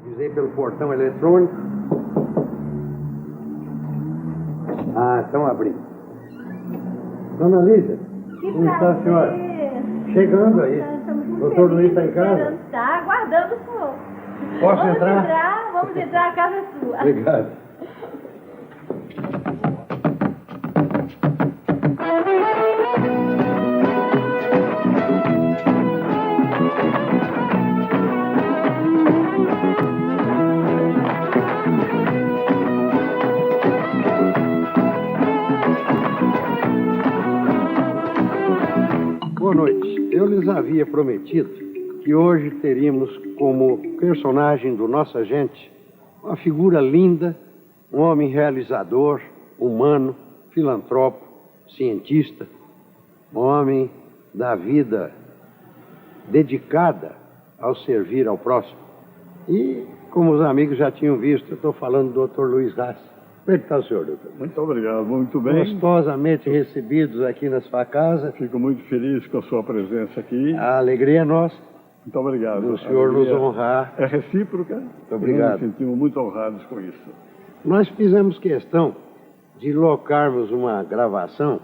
Pisei pelo portão eletrônico. Ah, estão abrindo. Dona Lídia, como está a senhora? Chegando aí. Doutor Luiz está em casa? Está aguardando o senhor. Posso entrar? Vamos entrar, a casa é sua. Obrigado. Boa noite. Eu lhes havia prometido que hoje teríamos como personagem do Nossa Gente uma figura linda, um homem realizador, humano, filantropo, cientista, um homem da vida dedicada ao servir ao próximo. E, como os amigos já tinham visto, eu estou falando do Dr. Luiz Rassi. Como é que está o senhor, doutor? Muito obrigado, muito bem. Gostosamente recebidos aqui na sua casa. Fico muito feliz com a sua presença aqui. A alegria é nossa. Muito obrigado. Do senhor nos honrar. É recíproca. Muito obrigado. Nós nos sentimos muito honrados com isso. Nós fizemos questão de locarmos uma gravação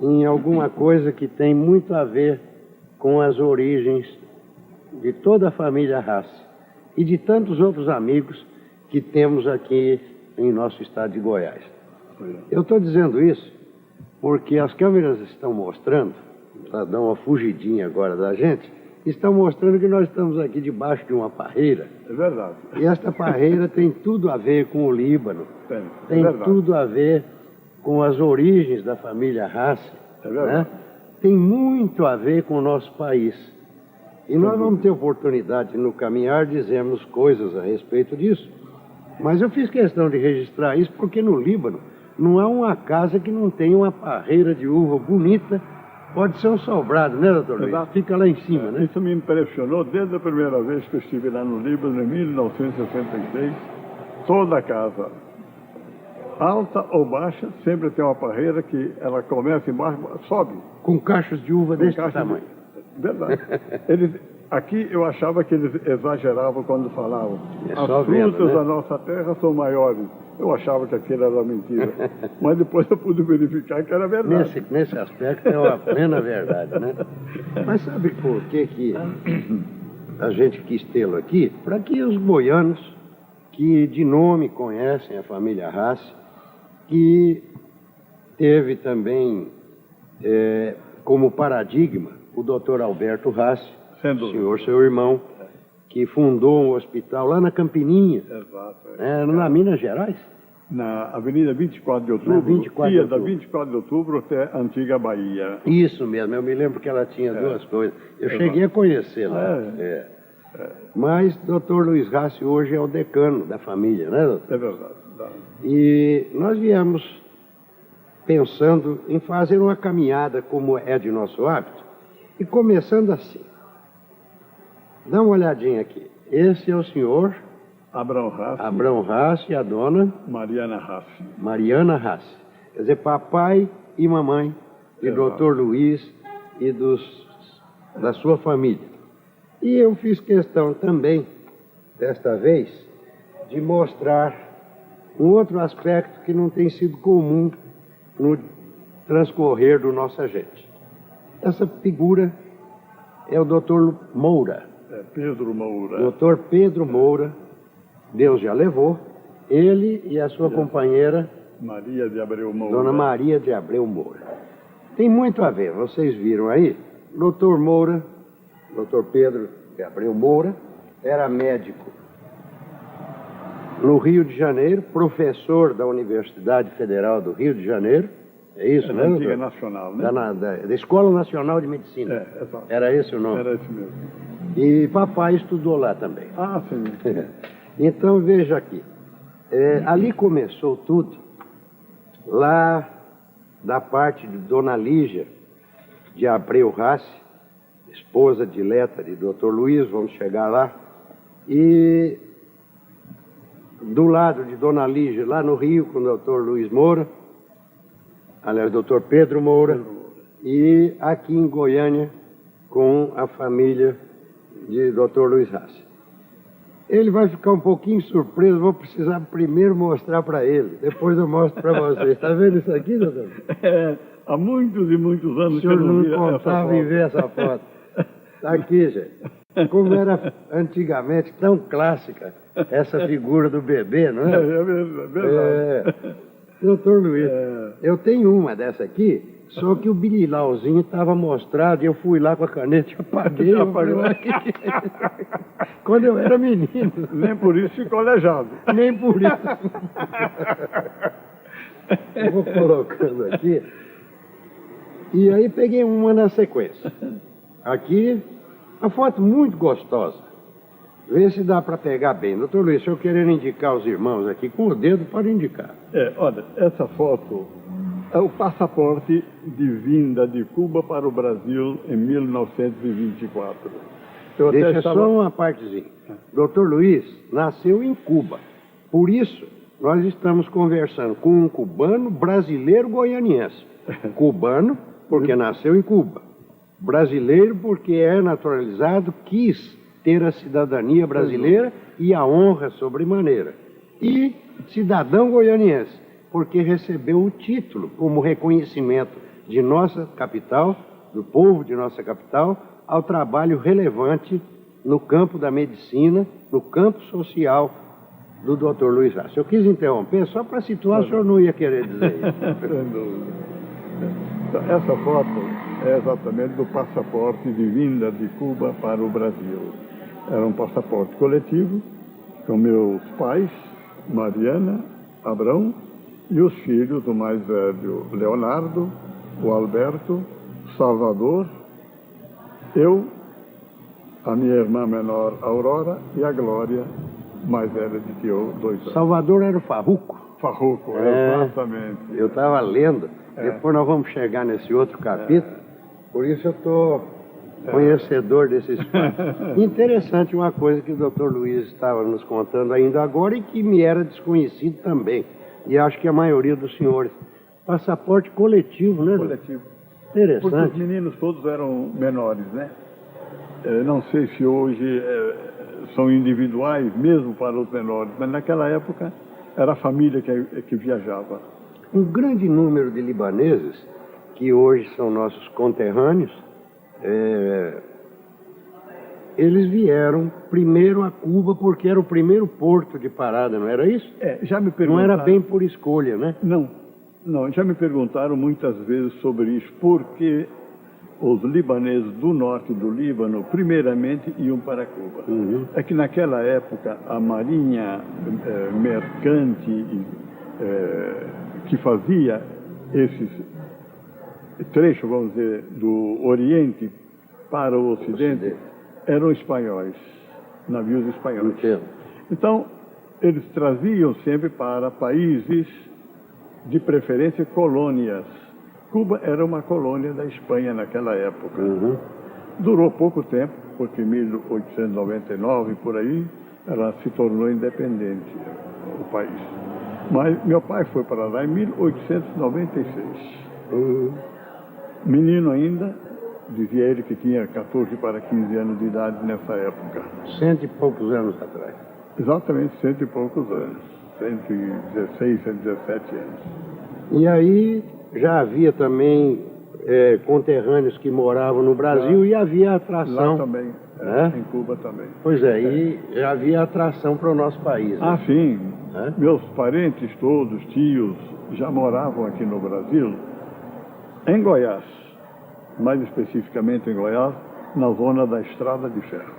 em alguma coisa que tem muito a ver com as origens de toda a família Rassi e de tantos outros amigos que temos aqui em nosso estado de Goiás. Eu estou dizendo isso porque as câmeras estão mostrando, para dar uma fugidinha agora da gente, estão mostrando que nós estamos aqui debaixo de uma parreira. É verdade. E esta parreira tem tudo a ver com o Líbano. Tem verdade. tudo a ver com as origens da família Rassi. É verdade. Né? Tem muito a ver com o nosso país. E nós vamos ter oportunidade no caminhar dizermos coisas a respeito disso. Mas eu fiz questão de registrar isso porque no Líbano não há uma casa que não tenha uma parreira de uva bonita. Pode ser um sobrado, né, doutor Luiz? Fica lá em cima, né? Isso me impressionou desde a primeira vez que eu estive lá no Líbano, em 1966. Toda casa, alta ou baixa, sempre tem uma parreira que ela começa embaixo, sobe. Com cachos de uva desse tamanho. Verdade. Aqui eu achava que eles exageravam quando falavam. As frutas da nossa terra são maiores. Eu achava que aquilo era mentira. Mas depois eu pude verificar que era verdade. Nesse aspecto é uma plena verdade, né? Mas sabe por que a gente quis tê-lo aqui? Para que os boianos, que de nome conhecem a família Rassi, que teve também como paradigma o doutor Alberto Rassi, senhor, seu irmão, que fundou um hospital lá na Campininha. Exato. Na Minas Gerais? Na Avenida 24 de Outubro, da 24 de Outubro até a antiga Bahia. Isso mesmo, eu me lembro que ela tinha duas coisas. Eu cheguei a conhecê-la. Mas doutor Luiz Rassi hoje é o decano da família, né, doutor? É verdade. E nós viemos pensando em fazer uma caminhada como é de nosso hábito e começando assim. Dá uma olhadinha aqui. Esse é o senhor Abrão Rassi e a dona Mariana Rassi. Quer dizer, papai e mamãe de doutor Luiz e da sua família. E eu fiz questão também, desta vez, de mostrar um outro aspecto que não tem sido comum no transcorrer do nossa gente. Essa figura é o doutor Moura. Pedro Moura. Doutor Pedro Moura, Deus já levou, ele e a sua companheira, Maria de Abreu Moura. Dona Maria de Abreu Moura. Tem muito a ver, vocês viram aí, doutor Moura, doutor Pedro de Abreu Moura, era médico no Rio de Janeiro, professor da Universidade Federal do Rio de Janeiro, é isso, né, doutor? Antiga Nacional, né? Da Escola Nacional de Medicina. Exato. Era esse o nome? Era esse mesmo. E papai estudou lá também. Ah, sim. Então, veja aqui. Ali começou tudo, lá da parte de Dona Lígia de Abreu Rassi, esposa dileta de Dr. Luiz, vamos chegar lá. E do lado de Dona Lígia, lá no Rio, com o Dr. Luiz Moura, aliás, Dr. Pedro Moura, e aqui em Goiânia, com a família de Dr. Luiz Rassi. Ele vai ficar um pouquinho surpreso, vou precisar primeiro mostrar para ele, depois eu mostro para vocês. Está vendo isso aqui, doutor? Há muitos e muitos anos O senhor que eu não via essa contava em foto. ver essa foto. Está aqui, gente. Como era antigamente tão clássica essa figura do bebê, não é? É verdade. Doutor Luiz, eu tenho uma dessa aqui, só que o bililauzinho estava mostrado e eu fui lá com a caneta e apaguei. Quando eu era menino. Nem por isso ficou aleijado. Nem por isso. Eu vou colocando aqui. E aí peguei uma na sequência. Aqui, uma foto muito gostosa. Vê se dá para pegar bem. Doutor Luiz, se eu querer indicar os irmãos aqui com o dedo, pode indicar. Olha, essa foto é o passaporte de vinda de Cuba para o Brasil em 1924. Deixa só uma partezinha. Doutor Luiz nasceu em Cuba. Por isso, nós estamos conversando com um cubano brasileiro goianiense. Cubano, porque nasceu em Cuba. Brasileiro, porque é naturalizado, quis ter a cidadania brasileira e a honra sobremaneira. E cidadão goianiense, porque recebeu o título como reconhecimento de nossa capital, do povo de nossa capital, ao trabalho relevante no campo da medicina, no campo social do Dr. Luiz Arce. Eu quis interromper só para situar, o senhor não ia querer dizer isso. Então, essa foto é exatamente do passaporte de vinda de Cuba para o Brasil. Era um passaporte coletivo com meus pais, Mariana, Abrão, e os filhos, o mais velho, Leonardo, o Alberto, Salvador, eu, a minha irmã menor, Aurora, e a Glória, mais velha de que eu, 2 anos. Salvador era o Farruco. Farruco, exatamente. Eu estava lendo, depois nós vamos chegar nesse outro capítulo, por isso eu estou conhecedor desses fatos. Interessante uma coisa que o doutor Luiz estava nos contando ainda agora e que me era desconhecido também, e acho que a maioria dos senhores. Passaporte coletivo, né? Coletivo. Interessante. Porque os meninos todos eram menores, né? Não sei se hoje são individuais mesmo para os menores, mas naquela época era a família que viajava. Um grande número de libaneses, que hoje são nossos conterrâneos, eles vieram primeiro a Cuba porque era o primeiro porto de parada, não era isso? Já me Não perguntaram... era bem por escolha, né? Não, já me perguntaram muitas vezes sobre isso, porque os libaneses do norte do Líbano, primeiramente, iam para Cuba. Uhum. É que naquela época a marinha mercante que fazia esses trechos, vamos dizer, do Oriente para o Ocidente, eram espanhóis, navios espanhóis. Entendo. Então, eles traziam sempre para países, de preferência, colônias. Cuba era uma colônia da Espanha naquela época. Uhum. Durou pouco tempo, porque em 1899, por aí, ela se tornou independente, o país. Mas meu pai foi para lá em 1896. Uhum. Menino ainda, dizia ele que tinha 14 para 15 anos de idade nessa época. 100 e poucos anos atrás. Exatamente 100 e poucos anos. 116, 117 anos. E aí já havia também conterrâneos que moravam no Brasil e havia atração. Lá também, em Cuba também. Pois é, e já havia atração para o nosso país. Né? Sim. Meus parentes todos, tios, já moravam aqui no Brasil, em Goiás, mais especificamente em Goiás, na zona da Estrada de Ferro.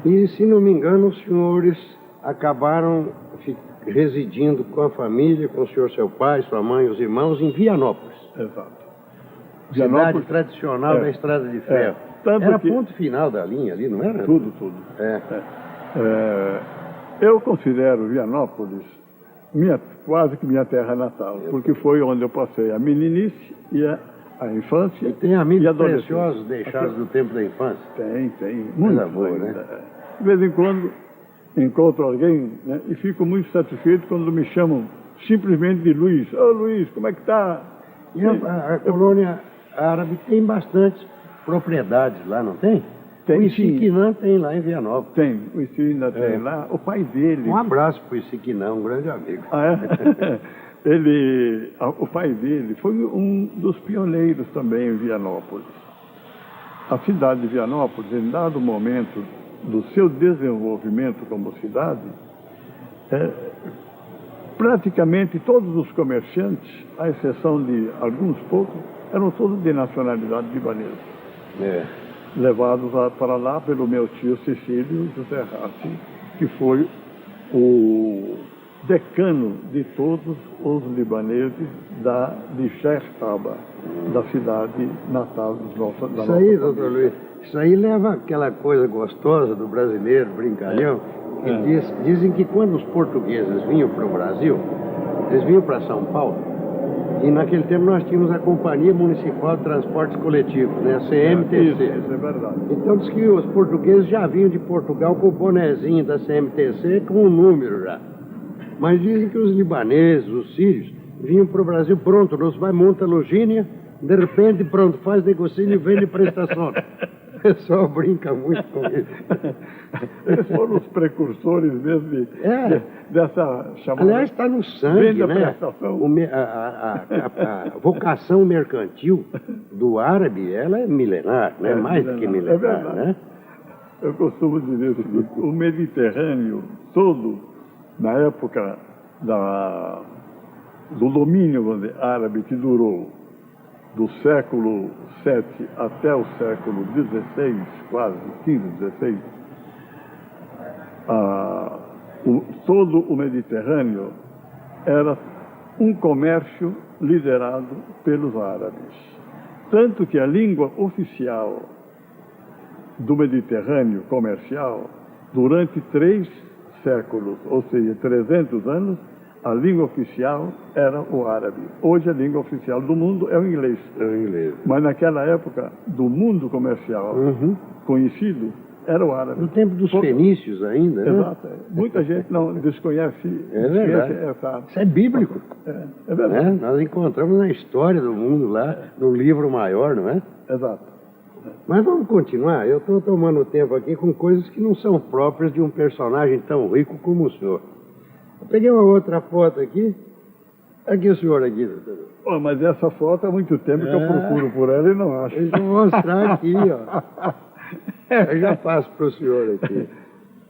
E, se não me engano, os senhores acabaram residindo com a família, com o senhor, seu pai, sua mãe, os irmãos, em Vianópolis. Exato. Cidade tradicional da Estrada de Ferro. Era ponto final da linha ali, não era? Tudo. Eu considero Vianópolis quase que minha terra natal, porque foi onde eu passei a meninice e a infância. E tem amigos preciosos deixados do tempo da infância? Tem. Muita boa, né? De vez em quando encontro alguém, né, e fico muito satisfeito quando me chamam simplesmente de Luiz. Ô Luiz, como é que tá? E a colônia árabe tem bastante propriedades lá, não tem? Tem, o Isiquinã tem lá em Vianópolis. Tem, o Isiquinã tem lá. O pai dele... Um abraço para o Isiquinã, um grande amigo. Ah, é? O pai dele foi um dos pioneiros também em Vianópolis. A cidade de Vianópolis, em dado momento do seu desenvolvimento como cidade, praticamente todos os comerciantes, à exceção de alguns poucos, eram todos de nacionalidade libanesa. Levados para lá pelo meu tio Cecílio José Rassi, que foi o decano de todos os libaneses de Shersaba, da cidade natal da nossa Isso aí, doutor Luiz, isso aí leva aquela coisa gostosa do brasileiro, brincalhão, que dizem que quando os portugueses vinham para o Brasil, eles vinham para São Paulo, e naquele tempo nós tínhamos a Companhia Municipal de Transportes Coletivos, né, a CMTC. Isso é verdade. Então diz que os portugueses já vinham de Portugal com o bonezinho da CMTC com um número já. Mas dizem que os libaneses, os sírios, vinham para o Brasil pronto, nos vai, monta lojinha, de repente, pronto, faz negocinho e vende prestação. O pessoal brinca muito com isso. Eles foram os precursores mesmo dessa chamada... Aliás, está no sangue, né? Prestação. A vocação mercantil do árabe, ela é milenar, né? Mais do que milenar, verdade. Né? Eu costumo dizer o seguinte, o Mediterrâneo todo, na época do domínio, vamos dizer, árabe, que durou do século VII até o século XVI, quase, XV, XVI, todo o Mediterrâneo era um comércio liderado pelos árabes. Tanto que a língua oficial do Mediterrâneo comercial, durante 3 séculos, ou seja, 300 anos, a língua oficial era o árabe. Hoje a língua oficial do mundo é o inglês. Mas naquela época, do mundo comercial conhecido, era o árabe. No tempo dos fenícios ainda, né? Exato. Muita gente não desconhece. É verdade. Isso é bíblico. É verdade. Né? Nós encontramos na história do mundo lá, no livro maior, não é? Exato. Mas vamos continuar. Eu estou tomando tempo aqui com coisas que não são próprias de um personagem tão rico como o senhor. Eu peguei uma outra foto aqui. Aqui o senhor aqui, doutor. Oh, mas essa foto há muito tempo que eu procuro por ela e não acho. Deixa eu mostrar aqui, ó. Eu já passo para o senhor aqui.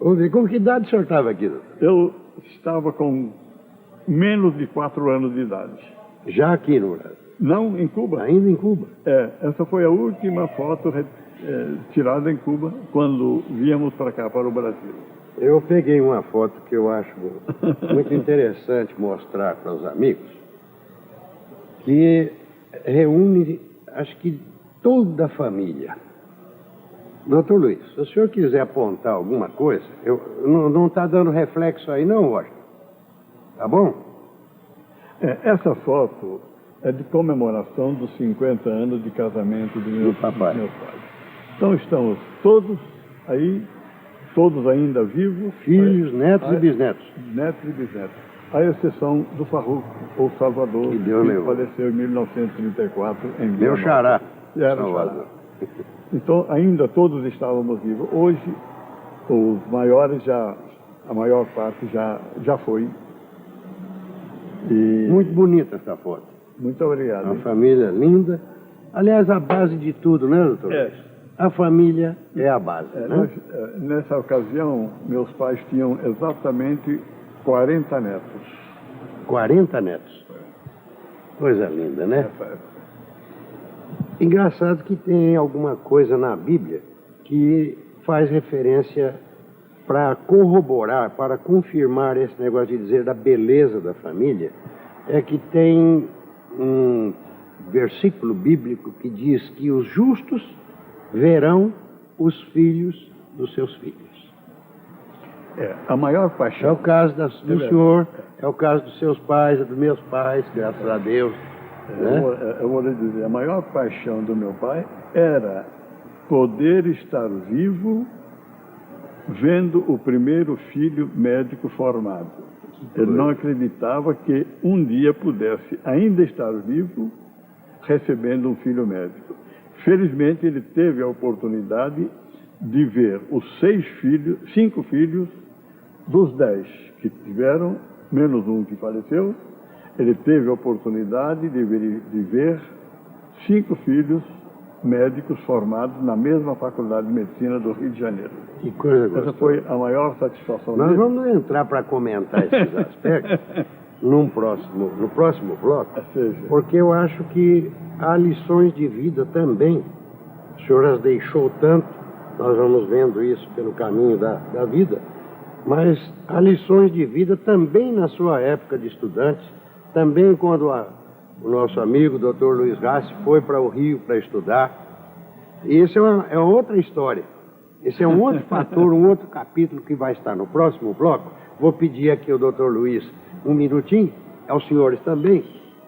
Vamos ver, com que idade o senhor estava aqui, doutor? Eu estava com menos de 4 anos de idade. Já aqui no Brasil? Não, em Cuba. Ainda em Cuba? Essa foi a última foto tirada em Cuba quando viemos para cá, para o Brasil. Eu peguei uma foto que eu acho muito interessante mostrar para os amigos, que reúne, acho que, toda a família. Doutor Luiz, se o senhor quiser apontar alguma coisa, não está dando reflexo aí não, Washington? Tá bom? Essa foto é de comemoração dos 50 anos de casamento do meu pai. Então estamos todos aí, todos ainda vivos. Filhos, netos e bisnetos. Netos e bisnetos. À exceção do Farruco, ou Salvador, que faleceu em 1934 em Vianópolis. Meu xará. Era Salvador. Então ainda todos estávamos vivos. Hoje, os maiores a maior parte já foi. E... Muito bonita essa foto. Muito obrigado. Uma família linda. Aliás, a base de tudo, né, doutor? A família é a base. Né? Nessa ocasião, meus pais tinham exatamente 40 netos. 40 netos? Coisa linda, né? Engraçado que tem alguma coisa na Bíblia que faz referência para corroborar, para confirmar esse negócio de dizer da beleza da família, é que tem um versículo bíblico que diz que os justos verão os filhos dos seus filhos. A maior paixão. É o caso do senhor, é o caso dos seus pais, dos meus pais, graças a Deus. Eu vou lhe dizer, a maior paixão do meu pai era poder estar vivo vendo o primeiro filho médico formado. Ele não acreditava que um dia pudesse ainda estar vivo recebendo um filho médico. Felizmente, ele teve a oportunidade de ver os 5 filhos dos 10 que tiveram, menos um que faleceu. Ele teve a oportunidade de ver 5 filhos médicos formados na mesma Faculdade de Medicina do Rio de Janeiro. Que coisa gostosa. Essa foi a maior satisfação Nós dele. vamos entrar para comentar esses aspectos no próximo bloco, porque eu acho que há lições de vida também. O senhor as deixou tanto, nós vamos vendo isso pelo caminho da vida, mas há lições de vida também na sua época de estudante, também quando o nosso amigo Dr. Luiz Rassi foi para o Rio para estudar. E isso é outra história. Esse é um outro fator, um outro capítulo que vai estar no próximo bloco. Vou pedir aqui ao Dr. Luiz um minutinho, aos senhores também.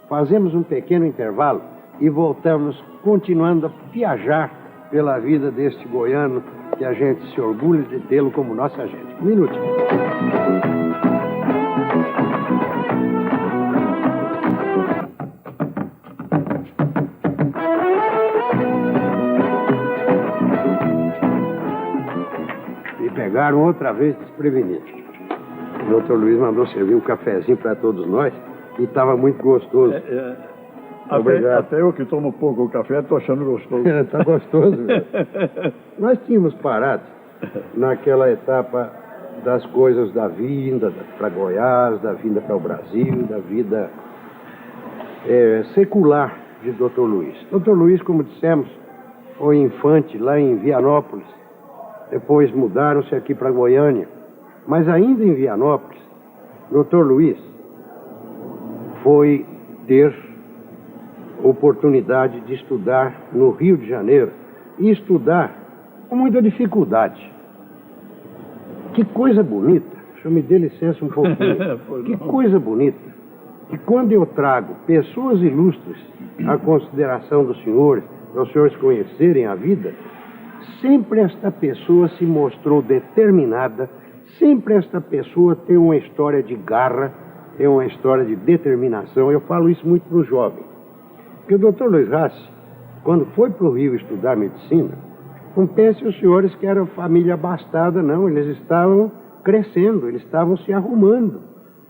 Fazemos um pequeno intervalo e voltamos continuando a viajar pela vida deste goiano que a gente se orgulha de tê-lo como nossa gente. Um minutinho. Pegaram outra vez desprevenidos. O doutor Luiz mandou servir um cafezinho para todos nós e estava muito gostoso. Até eu que tomo pouco café estou achando gostoso. Está gostoso. Nós tínhamos parado naquela etapa das coisas da vinda para Goiás, da vinda para o Brasil, da vida secular de doutor Luiz. Doutor Luiz, como dissemos, foi infante lá em Vianópolis. Depois mudaram-se aqui para Goiânia. Mas ainda em Vianópolis, Dr. Luiz foi ter oportunidade de estudar no Rio de Janeiro. E estudar com muita dificuldade. Que coisa bonita. Deixa eu me dar licença um pouquinho. Que coisa bonita. Que quando eu trago pessoas ilustres à consideração dos senhores, para os senhores conhecerem a vida, sempre esta pessoa se mostrou determinada, sempre esta pessoa tem uma história de garra, tem uma história de determinação. Eu falo isso muito para os jovens. Porque o Dr. Luiz Rassi, quando foi para o Rio estudar medicina, não pensem os senhores que era família abastada, não. Eles estavam crescendo, eles estavam se arrumando,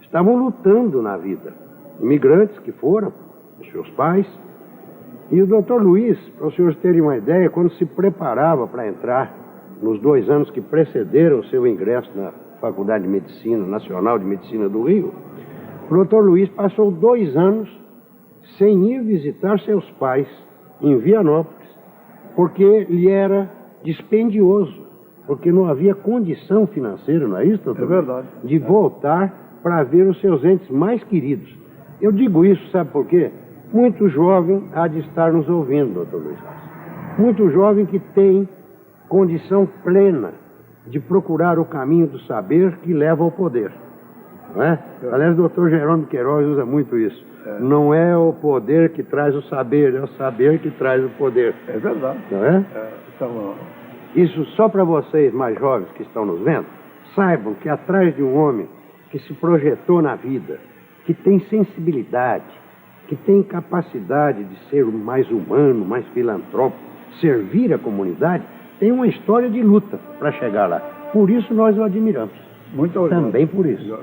estavam lutando na vida. Imigrantes que foram, os seus pais. E o doutor Luiz, para os senhores terem uma ideia, quando se preparava para entrar nos 2 anos que precederam o seu ingresso na Faculdade de Medicina, Nacional de Medicina do Rio, o doutor Luiz passou 2 anos sem ir visitar seus pais em Vianópolis, porque lhe era dispendioso, porque não havia condição financeira, não é isso, doutor? É verdade. De voltar para ver os seus entes mais queridos. Eu digo isso, sabe por quê? Muito jovem há de estar nos ouvindo, doutor Luiz Rassi. Muito jovem que tem condição plena de procurar o caminho do saber que leva ao poder. Não é? Aliás, o doutor Jerônimo Queiroz usa muito isso. Não é o poder que traz o saber, é o saber que traz o poder. É verdade. Não é? Então, isso só para vocês mais jovens que estão nos vendo, saibam que atrás de um homem que se projetou na vida, que tem sensibilidade, que tem capacidade de ser mais humano, mais filantrópico, servir a comunidade, tem uma história de luta para chegar lá. Por isso nós o admiramos. Muito obrigado. Também por isso.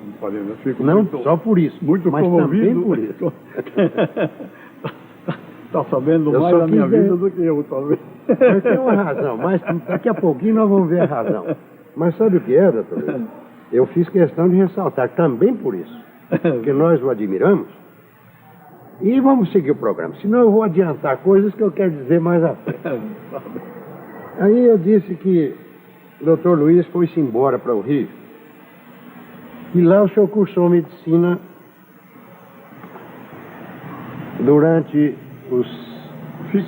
Não muito, só por isso, muito mas comovido. também por isso. Está sabendo Eu mais só da minha quis ver. vida do que eu, talvez. Mas tem uma razão, mas daqui a pouquinho nós vamos ver a razão. Mas sabe o que é, doutor? Eu fiz questão de ressaltar também por isso, porque nós o admiramos. E vamos seguir o programa, senão eu vou adiantar coisas que eu quero dizer mais à frente. Aí eu disse que o doutor Luiz foi-se embora para o Rio. E lá o senhor cursou medicina durante os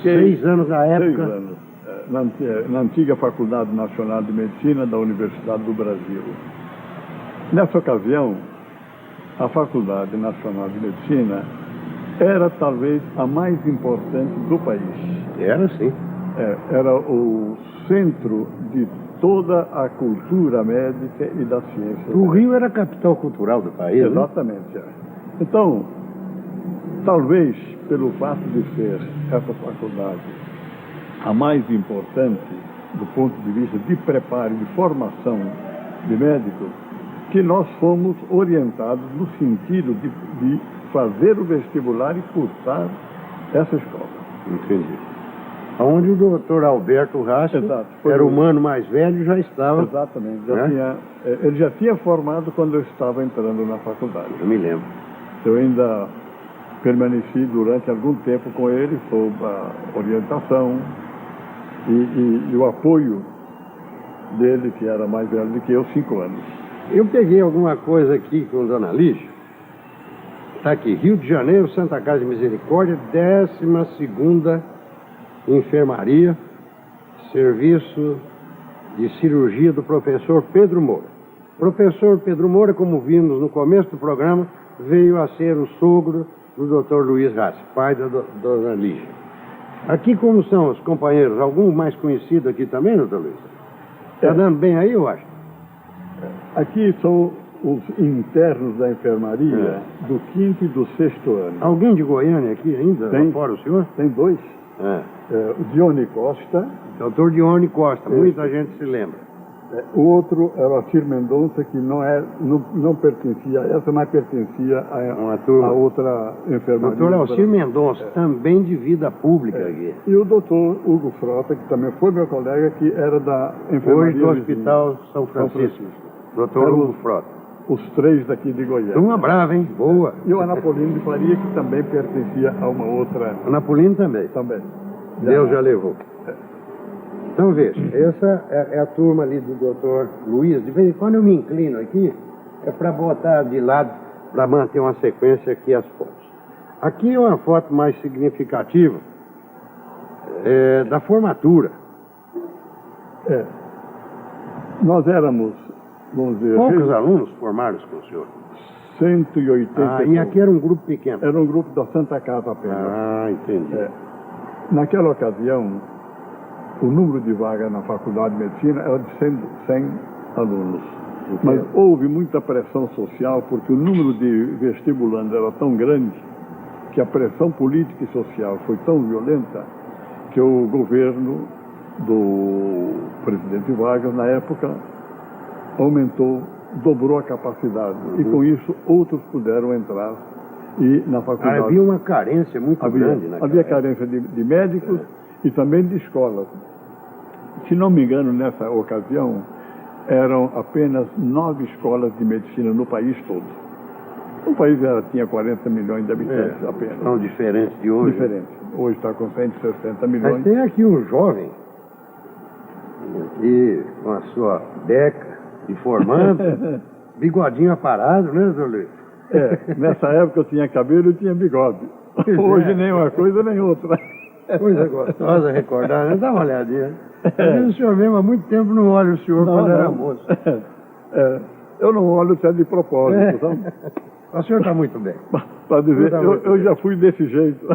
6 anos da época. 6 anos, na antiga Faculdade Nacional de Medicina da Universidade do Brasil. Nessa ocasião, a Faculdade Nacional de Medicina era talvez a mais importante do país. Era sim. Era o centro de toda a cultura médica e da ciência. O Rio era a capital cultural do país. Exatamente. Então, talvez pelo fato de ser essa faculdade a mais importante, do ponto de vista de preparo, de formação de médicos, que nós fomos orientados no sentido de fazer o vestibular e cursar essa escola. Entendi. Onde o doutor Alberto Rassi, era o mano mais velho, já estava... Exatamente. Ele já tinha formado quando eu estava entrando na faculdade. Eu me lembro. Eu ainda permaneci durante algum tempo com ele, sob a orientação e o apoio dele, que era mais velho do que eu, 5 anos. Eu peguei alguma coisa aqui com Dona Lígia. Está aqui, Rio de Janeiro, Santa Casa de Misericórdia, 12ª Enfermaria, Serviço de Cirurgia do professor Pedro Moura. Professor Pedro Moura, como vimos no começo do programa, veio a ser o sogro do Dr. Luiz Rassi, pai da Dona Lígia. Aqui como são os companheiros? Algum mais conhecido aqui também, doutor Luiz? Está dando bem aí, eu acho? Aqui são os internos da enfermaria do 5º e do 6º ano. Alguém de Goiânia aqui ainda? Tem. Fora o senhor? Tem 2. O Dione Costa. Doutor Dione Costa, muita gente se lembra. O outro era o Acir Mendonça, que não pertencia a essa, mas pertencia a outra enfermaria. Doutor Alcir Mendonça, também de vida pública aqui. E o doutor Hugo Frota, que também foi meu colega, que era da enfermaria. Hoje do Hospital São Francisco. Doutor Hugo Frota. Os 3 daqui de Goiânia. Uma brava, hein? Boa. E o Anapolino de Faria, que também pertencia a uma outra... Anapolino também? Também. Deus já levou. Então, veja, essa é a turma ali do doutor Luiz. De vez em quando eu me inclino aqui, é para botar de lado, para manter uma sequência aqui as fotos. Aqui é uma foto mais significativa da formatura. Nós éramos, vamos dizer... Poucos alunos formaram-se com o senhor? 180. E aqui era um grupo pequeno? Era um grupo da Santa Casa apenas. Entendi. Naquela ocasião, o número de vagas na Faculdade de Medicina era de 100 alunos. Mas houve muita pressão social, porque o número de vestibulandos era tão grande que a pressão política e social foi tão violenta que o governo do presidente Vargas, na época, dobrou a capacidade. E com isso, outros puderam entrar e na faculdade. Havia uma carência muito grande naquela Havia carência de médicos e também de escolas. Se não me engano, nessa ocasião, eram apenas 9 escolas de medicina no país todo. O país tinha 40 milhões de habitantes apenas. São diferentes de hoje. Diferente. Hoje está com 160 milhões. Mas tem aqui um jovem, aqui com a sua beca de formando, bigodinho aparado, né, doutor Luiz? Nessa época eu tinha cabelo e tinha bigode. Hoje nem uma coisa nem outra. Coisa gostosa recordar, né? Dá uma olhadinha. Às vezes o senhor mesmo há muito tempo não olha o senhor quando era moço. Eu não olho se é de propósito, sabe? O senhor está muito bem. Para dizer, eu já fui desse jeito.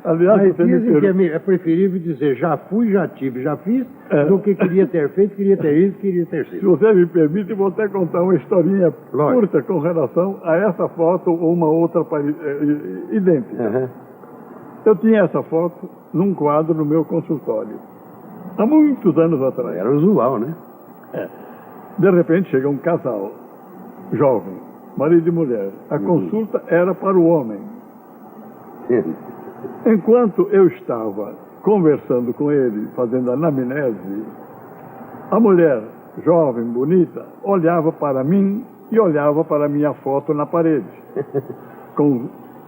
Aliás, mas dizem que é preferível dizer já fui, já tive, já fiz, do que queria ter feito, queria ter ido, queria ter sido. Se você me permite, vou até contar uma historinha curta com relação a essa foto ou uma outra idêntica. Eu tinha essa foto num quadro no meu consultório, há muitos anos atrás. Era usual, né? De repente chega um casal jovem, marido e mulher. A consulta era para o homem. Enquanto eu estava conversando com ele, fazendo anamnese, a mulher, jovem, bonita, olhava para mim e olhava para a minha foto na parede.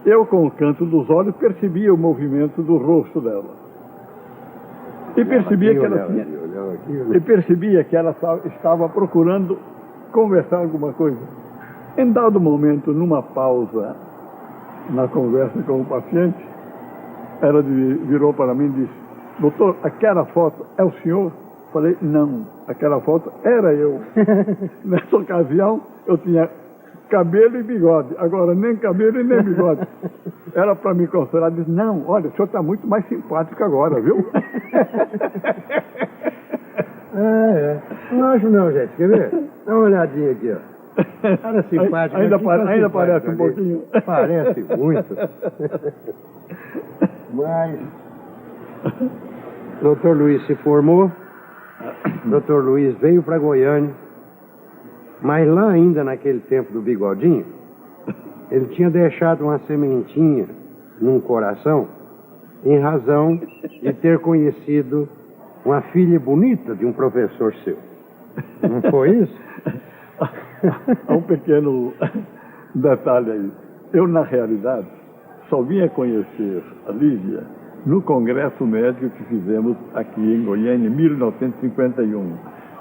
Eu, com o canto dos olhos, percebia o movimento do rosto dela. E percebia que ela estava procurando conversar alguma coisa. Em dado momento, numa pausa na conversa com o paciente, ela virou para mim e disse: doutor, aquela foto é o senhor? Falei: não, aquela foto era eu. Nessa ocasião, eu tinha cabelo e bigode. Agora, nem cabelo e nem bigode. Era para me consolar. Disse: não, olha, o senhor está muito mais simpático agora, viu? Não acho não, gente. Quer ver? Dá uma olhadinha aqui, ó. Cara simpático. Ainda parece um pouquinho. Parece muito. Mas Doutor Luiz se formou, doutor Luiz veio para Goiânia, mas lá ainda naquele tempo do bigodinho, ele tinha deixado uma sementinha num coração em razão de ter conhecido uma filha bonita de um professor seu. Não foi isso? Há um pequeno detalhe aí. Eu, na realidade, só vim a conhecer a Lígia no congresso médico que fizemos aqui em Goiânia, em 1951.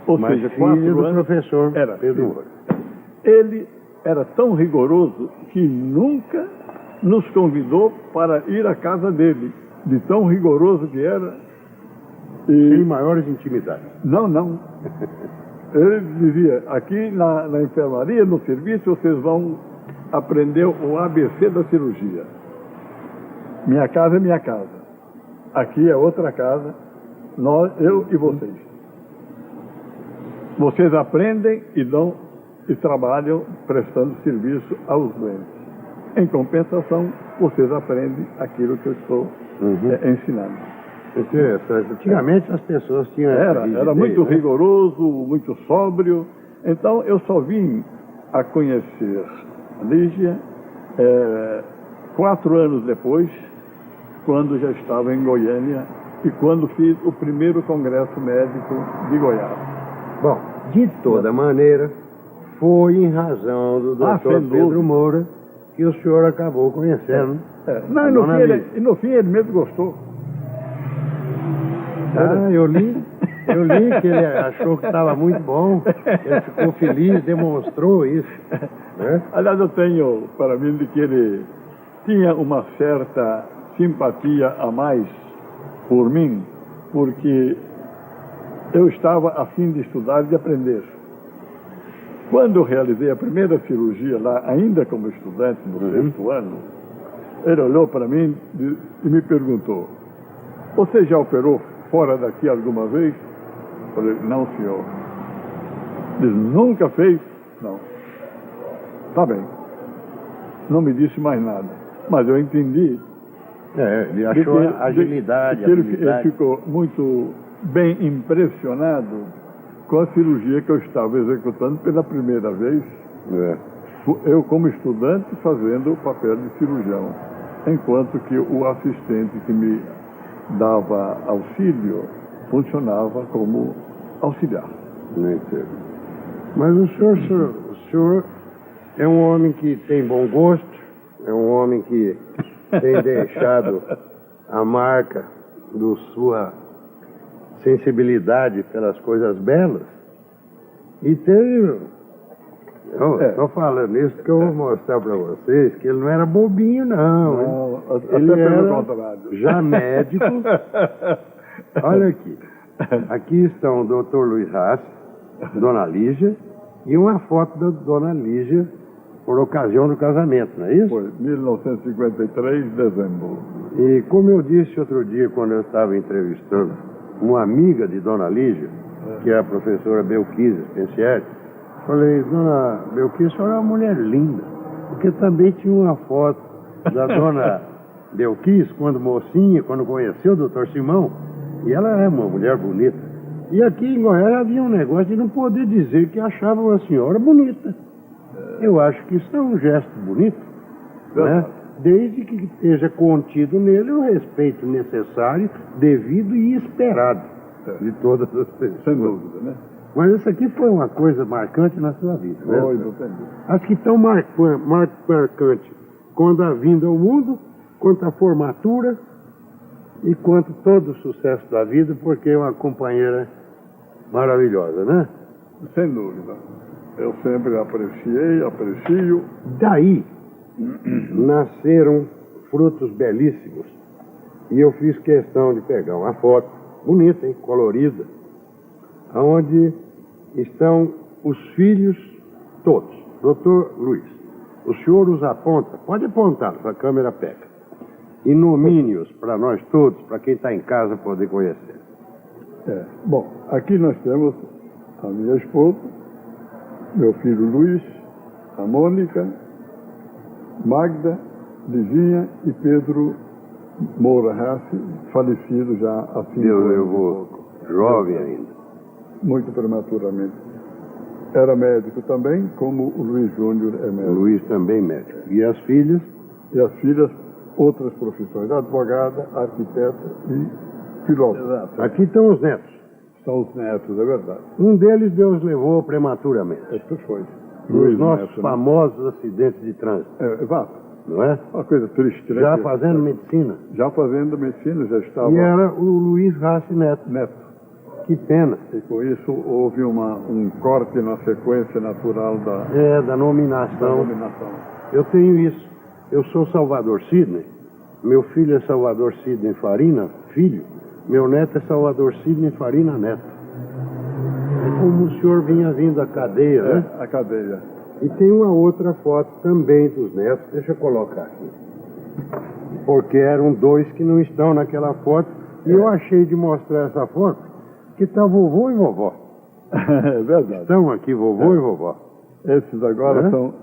Ou Mas seja, filho 4 do anos. professor Era, Pedro sim. Moura. Ele era tão rigoroso que nunca nos convidou para ir à casa dele, de tão rigoroso que era. Sem maiores intimidades. Não. Ele dizia, aqui na enfermaria, no serviço, vocês vão aprender o ABC da cirurgia. Minha casa é minha casa. Aqui é outra casa, eu e vocês. Vocês aprendem e trabalham prestando serviço aos doentes. Em compensação, vocês aprendem aquilo que eu estou ensinando. Interessante. Antigamente as pessoas tinham Era muito né? rigoroso, muito sóbrio. Então eu só vim a conhecer a Lígia 4 anos depois, quando já estava em Goiânia e quando fiz o primeiro congresso médico de Goiás. Bom, de toda maneira, foi em razão do doutor Pedro Moura que o senhor acabou conhecendo. Não, e no fim ele mesmo gostou. Eu li que ele achou que estava muito bom, ele ficou feliz, demonstrou isso. Né? Aliás, eu tenho para mim de que ele tinha uma certa simpatia a mais por mim, porque eu estava a fim de estudar e de aprender. Quando eu realizei a primeira cirurgia lá, ainda como estudante no 6º ano, ele olhou para mim e me perguntou: você já operou fora daqui alguma vez? Eu falei: não, senhor. Ele disse: nunca fez? Não. Tá bem. Não me disse mais nada. Mas eu entendi. Ele achou a agilidade, ele ficou muito bem impressionado com a cirurgia que eu estava executando pela primeira vez. Eu, como estudante, fazendo o papel de cirurgião, enquanto que o assistente que me dava auxílio funcionava como auxiliar. Não entendo. Mas o senhor é um homem que tem bom gosto, é um homem que tem deixado a marca da sua sensibilidade pelas coisas belas e teve... Estou falando isso porque eu vou mostrar para vocês que ele não era bobinho, não. Ele era já médico. Olha aqui. Aqui estão o doutor Luiz Haas, Dona Lígia, e uma foto da Dona Lígia por ocasião do casamento, não é isso? Foi 1953, dezembro. E como eu disse outro dia, quando eu estava entrevistando uma amiga de Dona Lígia, que é a professora Belquise Spencieri, falei: dona Belquise, a senhora é uma mulher linda, porque também tinha uma foto da dona Belquise, quando mocinha, quando conheceu o doutor Simão, e ela era uma mulher bonita. E aqui em Goiás havia um negócio de não poder dizer que achava uma senhora bonita. Eu acho que isso é um gesto bonito, né? Desde que esteja contido nele o respeito necessário, devido e esperado de todas as pessoas. Sem dúvida, né? Mas isso aqui foi uma coisa marcante na sua vida, né? Foi, não tem dúvida. Acho que tão marcante quanto a vinda ao mundo, quanto a formatura e quanto todo o sucesso da vida, porque é uma companheira maravilhosa, né? Sem dúvida. Eu sempre aprecio. Daí nasceram frutos belíssimos. E eu fiz questão de pegar uma foto bonita, hein, colorida, onde estão os filhos todos. Doutor Luiz, o senhor os aponta, pode apontar, a câmera pega. E nomine-os para nós todos, para quem está em casa poder conhecer. Bom, aqui nós temos a minha esposa, meu filho Luiz, a Mônica, Magda, Livinha e Pedro Moura Rassi, falecido já há 5 anos. Eu vou jovem ainda. Muito prematuramente. Era médico também, como o Luiz Júnior é O médico. Luiz também médico. E as filhas? E as filhas, outras profissões, advogada, arquiteta e filósofa. Aqui estão os netos. São os netos, é verdade. Um deles Deus levou prematuramente. Isso foi. Nos nossos Neto, né? famosos acidentes de trânsito, Exato. não é? Uma coisa triste, né? Já fazendo medicina. Já fazendo medicina, já estava E era o Luiz Rassi Neto. neto. Que pena. E com isso houve um corte na sequência natural da Da nominação. dominação. Eu tenho isso. Eu sou Salvador Sidney. Meu filho é Salvador Sidney Farina, filho. Meu neto é Salvador Sidney Farina Neto. É como o senhor vinha vindo da cadeia, né? A cadeia. E tem uma outra foto também dos netos. Deixa eu colocar aqui. Porque eram 2 que não estão naquela foto. E eu achei de mostrar essa foto que está vovô e vovó. É verdade. Estão aqui vovô e vovó. Esses agora É? são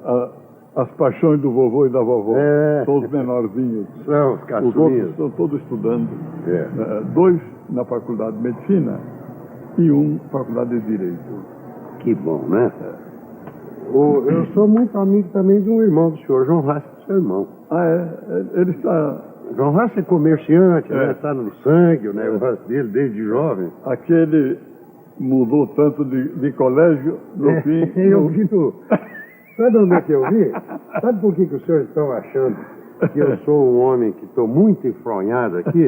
as paixões do vovô e da vovó. É. São os menorzinhos. São os Os caçulinhas. outros estão todos estudando. É. 2 na faculdade de medicina e 1 faculdade de direito. Que bom, né? Eu sou muito amigo também de um irmão do senhor, João Rassi, seu irmão. Ele está... João Rassi é comerciante, né? É. Está no sangue, o negócio dele desde jovem. Aquele mudou tanto de colégio, no fim... Eu vi no... Sabe onde é que eu vi? Sabe por que os senhores estão achando que eu sou um homem que estou muito enfronhado aqui?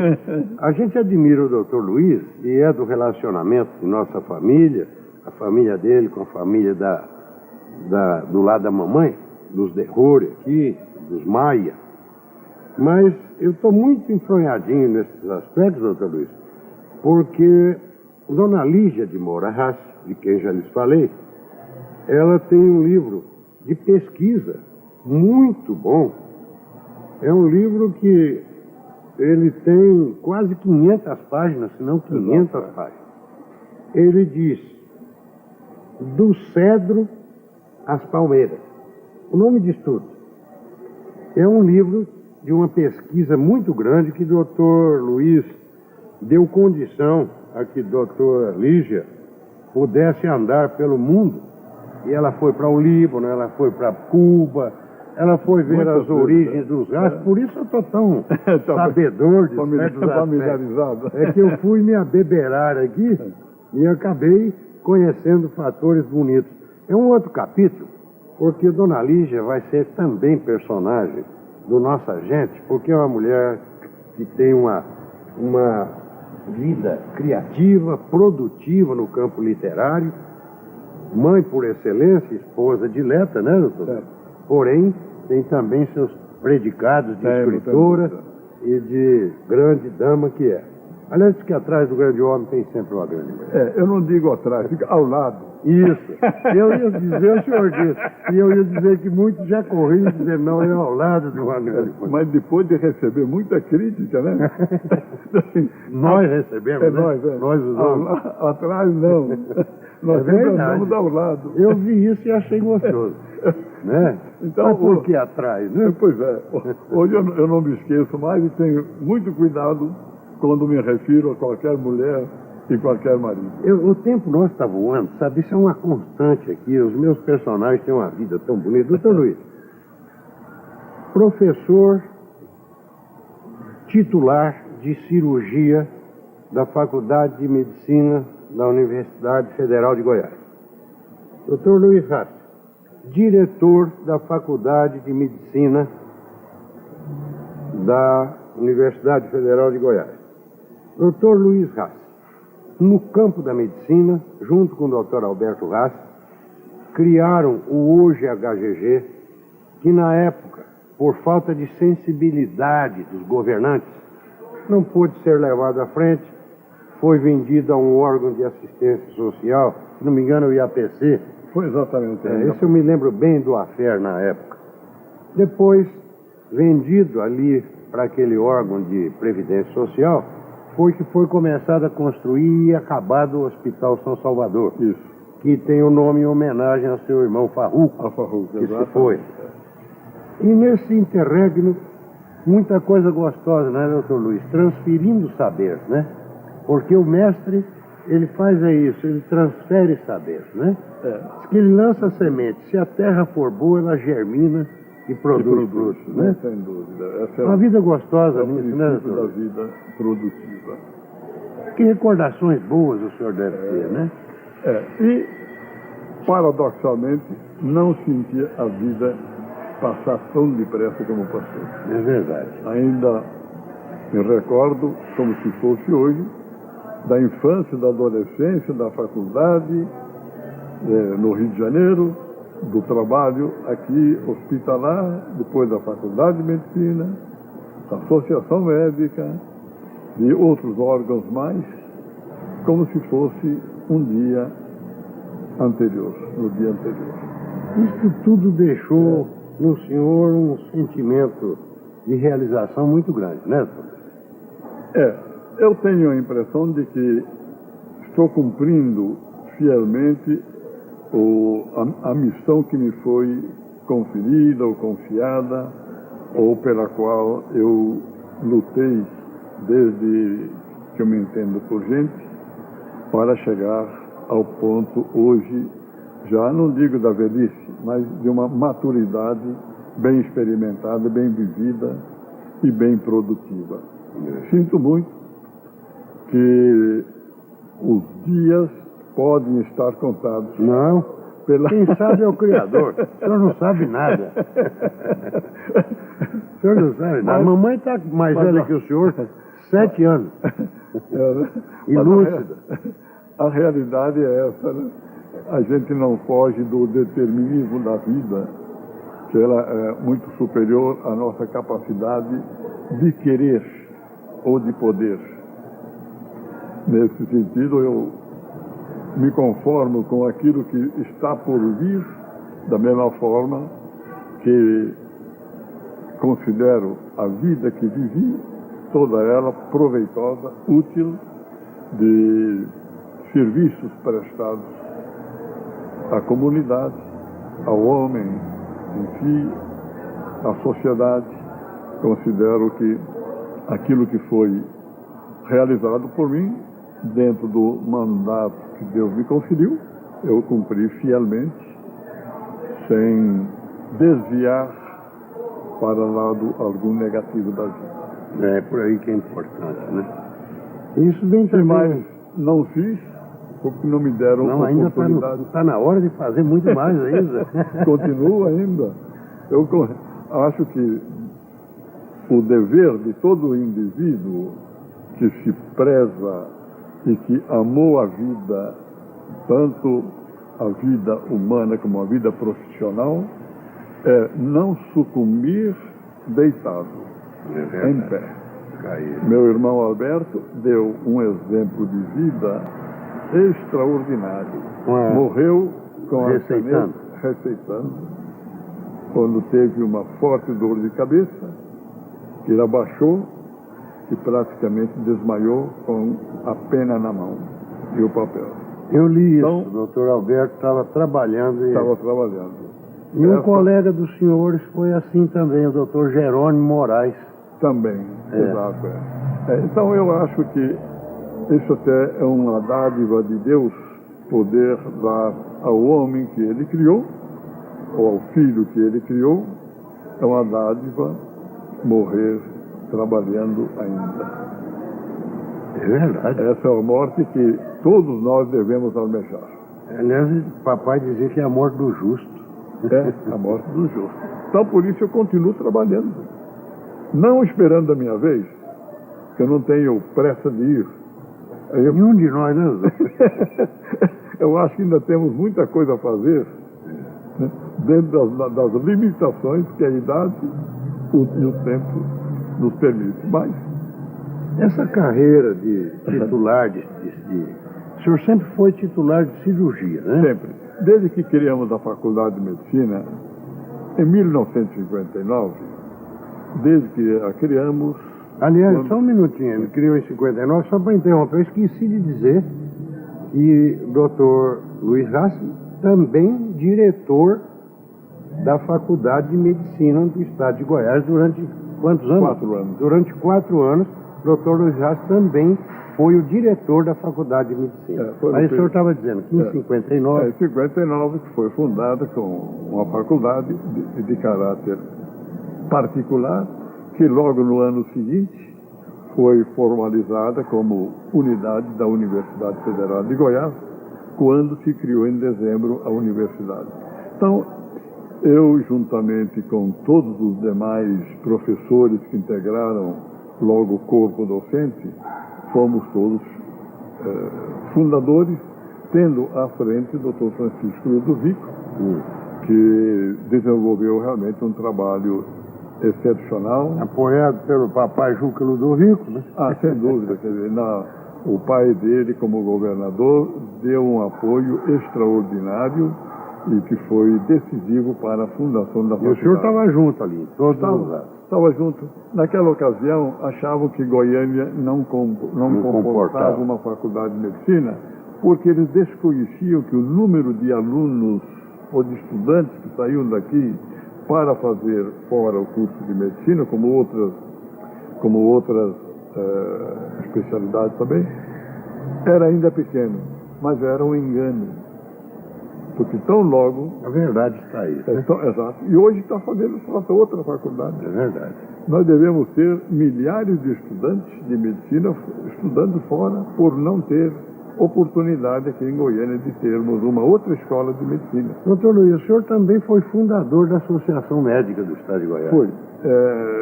A gente admira o doutor Luiz e é do relacionamento de nossa família, a família dele com a família do lado da mamãe, dos Derrore aqui, dos Maia. Mas eu estou muito enfronhadinho nesses aspectos, doutor Luiz, porque Dona Lígia de Moura Rassi, de quem já lhes falei, ela tem um livro de pesquisa muito bom. É um livro que ele tem quase 500 páginas, se não 500 páginas. Ele diz, do cedro às palmeiras. O nome diz tudo. É um livro de uma pesquisa muito grande que o doutor Luiz deu condição a que a doutora Lígia pudesse andar pelo mundo. E ela foi para o Líbano, ela foi para Cuba, ela foi ver Muitas as origens dos raços. Por isso eu estou tão sabedor de certos aspectos. Familiarizado. É que eu fui me abeberar aqui e acabei conhecendo fatores bonitos. É um outro capítulo, porque Dona Lígia vai ser também personagem do Nossa Gente, porque é uma mulher que tem uma vida criativa, produtiva no campo literário, mãe por excelência, esposa dileta, né, doutor? É. Porém, tem também seus predicados de escritora e de grande dama que é. Aliás, diz que atrás do grande homem tem sempre uma grande mulher. Eu não digo atrás, fica ao lado. Isso. Eu ia dizer, o senhor disse. E eu ia dizer que muitos já corriam dizer, não, é ao lado de uma grande mulher. Mas depois de receber muita crítica, né? Nós recebemos, né? Nós os homens. Atrás não. Nós sempre andamos ao lado. Eu vi isso e achei gostoso. Né? Então, mas por que atrás, né? Pois é. Hoje eu não me esqueço mais e tenho muito cuidado quando me refiro a qualquer mulher e qualquer marido. O tempo nosso está voando, sabe? Isso é uma constante aqui. Os meus personagens têm uma vida tão bonita. Doutor Luiz, professor titular de cirurgia da Faculdade de Medicina da Universidade Federal de Goiás. Doutor Luiz Rassi, diretor da Faculdade de Medicina da Universidade Federal de Goiás. Doutor Luiz Rassi, no campo da medicina, junto com o doutor Alberto Rassi, criaram o hoje HGG, que na época, por falta de sensibilidade dos governantes, não pôde ser levado à frente, foi vendido a um órgão de assistência social, se não me engano o IAPC. Foi exatamente isso. Eu me lembro bem do AFER na época. Depois, vendido ali para aquele órgão de previdência social, foi que foi começado a construir e acabado o Hospital São Salvador. Isso. Que tem o nome em homenagem ao seu irmão Farruco, a Farruco, que se foi. E nesse interregno, Muita coisa gostosa, né, doutor Luiz? Transferindo saber, né? Porque o mestre, ele faz isso, ele transfere saber, né? Diz que ele lança a semente. Se a terra for boa, ela germina e produz frutos, né? Sem dúvida. Essa Uma vida gostosa nisso, né, princípio doutor? da vida produtiva. Que recordações boas o senhor deve ter, né? E, paradoxalmente, não sentia a vida passar tão depressa como passou. É verdade. Ainda me recordo, como se fosse hoje, da infância, da adolescência, da faculdade, no Rio de Janeiro, do trabalho aqui hospitalar, depois da faculdade de medicina, da associação médica e outros órgãos mais, como se fosse um dia anterior, no dia anterior. Isso tudo deixou no senhor um sentimento de realização muito grande, né, doutor? Eu tenho a impressão de que estou cumprindo fielmente a missão que me foi conferida ou confiada, ou pela qual eu lutei desde que eu me entendo por gente, para chegar ao ponto hoje, já não digo da velhice, mas de uma maturidade bem experimentada, bem vivida e bem produtiva. Sinto muito que os dias podem estar contados. Não. Quem sabe é o Criador. O senhor não sabe nada. O senhor não sabe nada. A mamãe está mais velha que o senhor, 7 anos. E lúcida. A realidade é essa, né? A gente não foge do determinismo da vida, que ela é muito superior à nossa capacidade de querer ou de poder. Nesse sentido, eu me conformo com aquilo que está por vir, da mesma forma que considero a vida que vivi, toda ela proveitosa, útil, de serviços prestados à comunidade, ao homem em si, à sociedade. Considero que aquilo que foi realizado por mim, dentro do mandato que Deus me conferiu, eu cumpri fielmente, sem desviar para lado algum negativo da vida. É por aí que é importante, né? Isso vem também. Mas não fiz, porque não me deram oportunidade. Ainda está na hora de fazer muito mais ainda. Continua ainda. Eu acho que o dever de todo indivíduo que se preza e que amou a vida, tanto a vida humana como a vida profissional, é não sucumbir deitado, em pé. Meu irmão Alberto deu um exemplo de vida extraordinário. Morreu com a caneta, receitando, quando teve uma forte dor de cabeça, ele abaixou e praticamente desmaiou com a pena na mão e o papel. Eu li isso, o doutor Alberto estava trabalhando. Estava trabalhando. E um colega dos senhores foi assim também, o doutor Jerônimo Moraes. Também, exato. Então eu acho que isso até é uma dádiva de Deus, poder dar ao homem que ele criou, ou ao filho que ele criou, é uma dádiva morrer trabalhando ainda. É verdade. Essa é a morte que todos nós devemos almejar. Aliás, papai dizia que é a morte do justo. É a morte do justo. Então, por isso eu continuo trabalhando. Não esperando a minha vez, que eu não tenho pressa de ir. Nenhum de nós, né? Eu acho que ainda temos muita coisa a fazer, né? Dentro das limitações que a idade e o tempo nos permite. Mas essa carreira de titular o senhor sempre foi titular de cirurgia, né? Sempre. Desde que criamos a Faculdade de Medicina, em 1959, desde que a criamos... Aliás, só um minutinho, ele criou em 59, só para interromper, eu esqueci de dizer que o doutor Luiz Rassi, também diretor da Faculdade de Medicina do Estado de Goiás durante Quantos anos? 4 anos. Durante 4 anos, o doutor Luiz Arce também foi o diretor da Faculdade de Medicina. Aí o senhor estava dizendo que em 59... Em 59 que foi fundada com uma faculdade de caráter particular, que logo no ano seguinte foi formalizada como unidade da Universidade Federal de Goiás, quando se criou em dezembro a universidade. Então, eu, juntamente com todos os demais professores que integraram logo o corpo docente, fomos todos fundadores, tendo à frente o Dr. Francisco Ludovico, que desenvolveu realmente um trabalho excepcional. Apoiado pelo papai Juca Ludovico, né? Sem dúvida. Quer dizer, o pai dele, como governador, deu um apoio extraordinário e que foi decisivo para a fundação da faculdade. E o senhor estava junto ali, todos os lados. Estava junto. Naquela ocasião, achavam que Goiânia não comportava uma faculdade de medicina, porque eles desconheciam que o número de alunos ou de estudantes que saíam daqui para fazer fora o curso de medicina, como outras especialidades também, era ainda pequeno, mas era um engano. Porque tão logo... A verdade está aí. Né? Exato. E hoje está fazendo falta outra faculdade. É verdade. Nós devemos ter milhares de estudantes de medicina estudando fora por não ter oportunidade aqui em Goiânia de termos uma outra escola de medicina. Doutor Luiz, o senhor também foi fundador da Associação Médica do Estado de Goiás. Foi.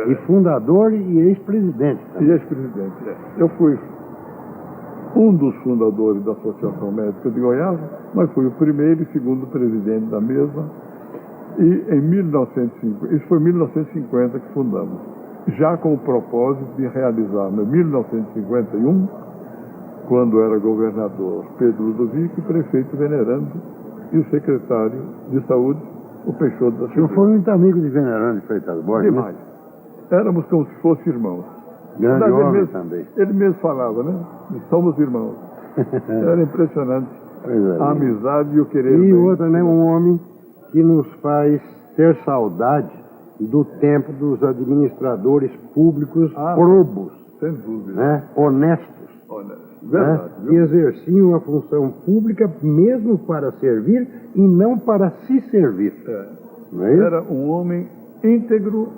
E fundador e ex-presidente também. E ex-presidente, Eu fui um dos fundadores da Associação Médica de Goiás, mas fui o primeiro e segundo presidente da mesma. E em 1950, isso foi em 1950 que fundamos, já com o propósito de realizar, em 1951, quando era governador Pedro Ludovico, prefeito Venerando e o secretário de Saúde, o Peixoto da Silva. O senhor foi muito amigo de Venerando de Freitas Borges, demais. Né? Éramos como se fossem irmãos. Grande homem também. Ele mesmo falava, né? Somos irmãos. Era impressionante a amizade e o querer. E outra, né? Um homem que nos faz ter saudade do tempo dos administradores públicos probos. Sem dúvida. Né? Honestos. Verdade. Né? Que exerciam a função pública mesmo para servir e não para se servir. Não é isso? Era um homem íntegro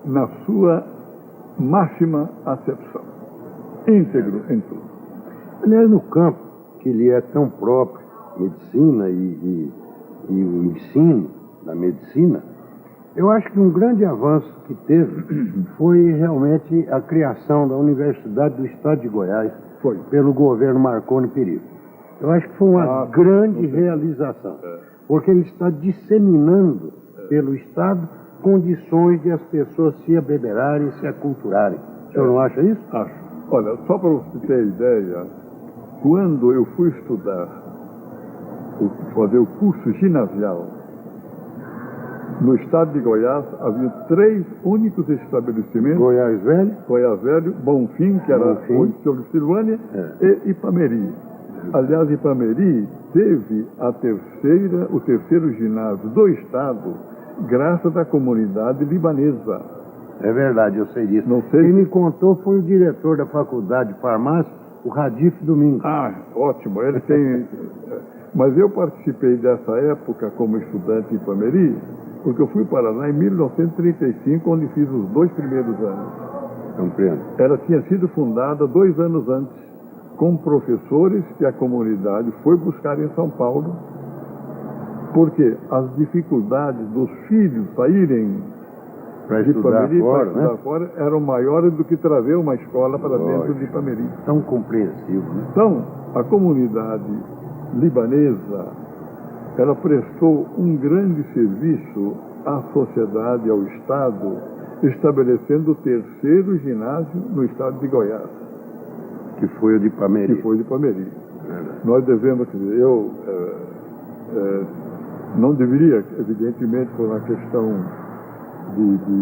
na sua máxima acepção. Íntegro em tudo. Aliás, no campo que lhe é tão próprio, medicina e o ensino da medicina, eu acho que um grande avanço que teve foi realmente a criação da Universidade do Estado de Goiás pelo governo Marconi Perillo. Eu acho que foi uma grande realização, porque ele está disseminando pelo Estado condições de as pessoas se abeberarem, se aculturarem. O senhor não acha isso? Acho. Olha, só para você ter ideia, quando eu fui estudar, fazer o curso ginasial, no estado de Goiás, havia 3 únicos estabelecimentos. Goiás Velho, Bonfim, que era onde sobre Silvânia, e Ipameri. Aliás, Ipameri teve o terceiro ginásio do estado, graças à comunidade libanesa. É verdade, eu sei disso. Não sei. Quem me contou foi o diretor da faculdade de farmácia, o Radif Domingos. Ótimo. Ele tem... Mas eu participei dessa época como estudante em Ipameri, porque eu fui para lá em 1935, onde fiz os 2 primeiros anos. Compreendo. Ela tinha sido fundada 2 anos antes, com professores que a comunidade foi buscar em São Paulo, porque as dificuldades dos filhos saírem para estudar fora eram maiores do que trazer uma escola para dentro de Ipameri. Tão compreensível, né? Então, a comunidade libanesa, ela prestou um grande serviço à sociedade, ao Estado, estabelecendo o terceiro ginásio no estado de Goiás. Que foi o de Ipameri. Nós devemos, quer dizer, eu não deveria, evidentemente, por uma questão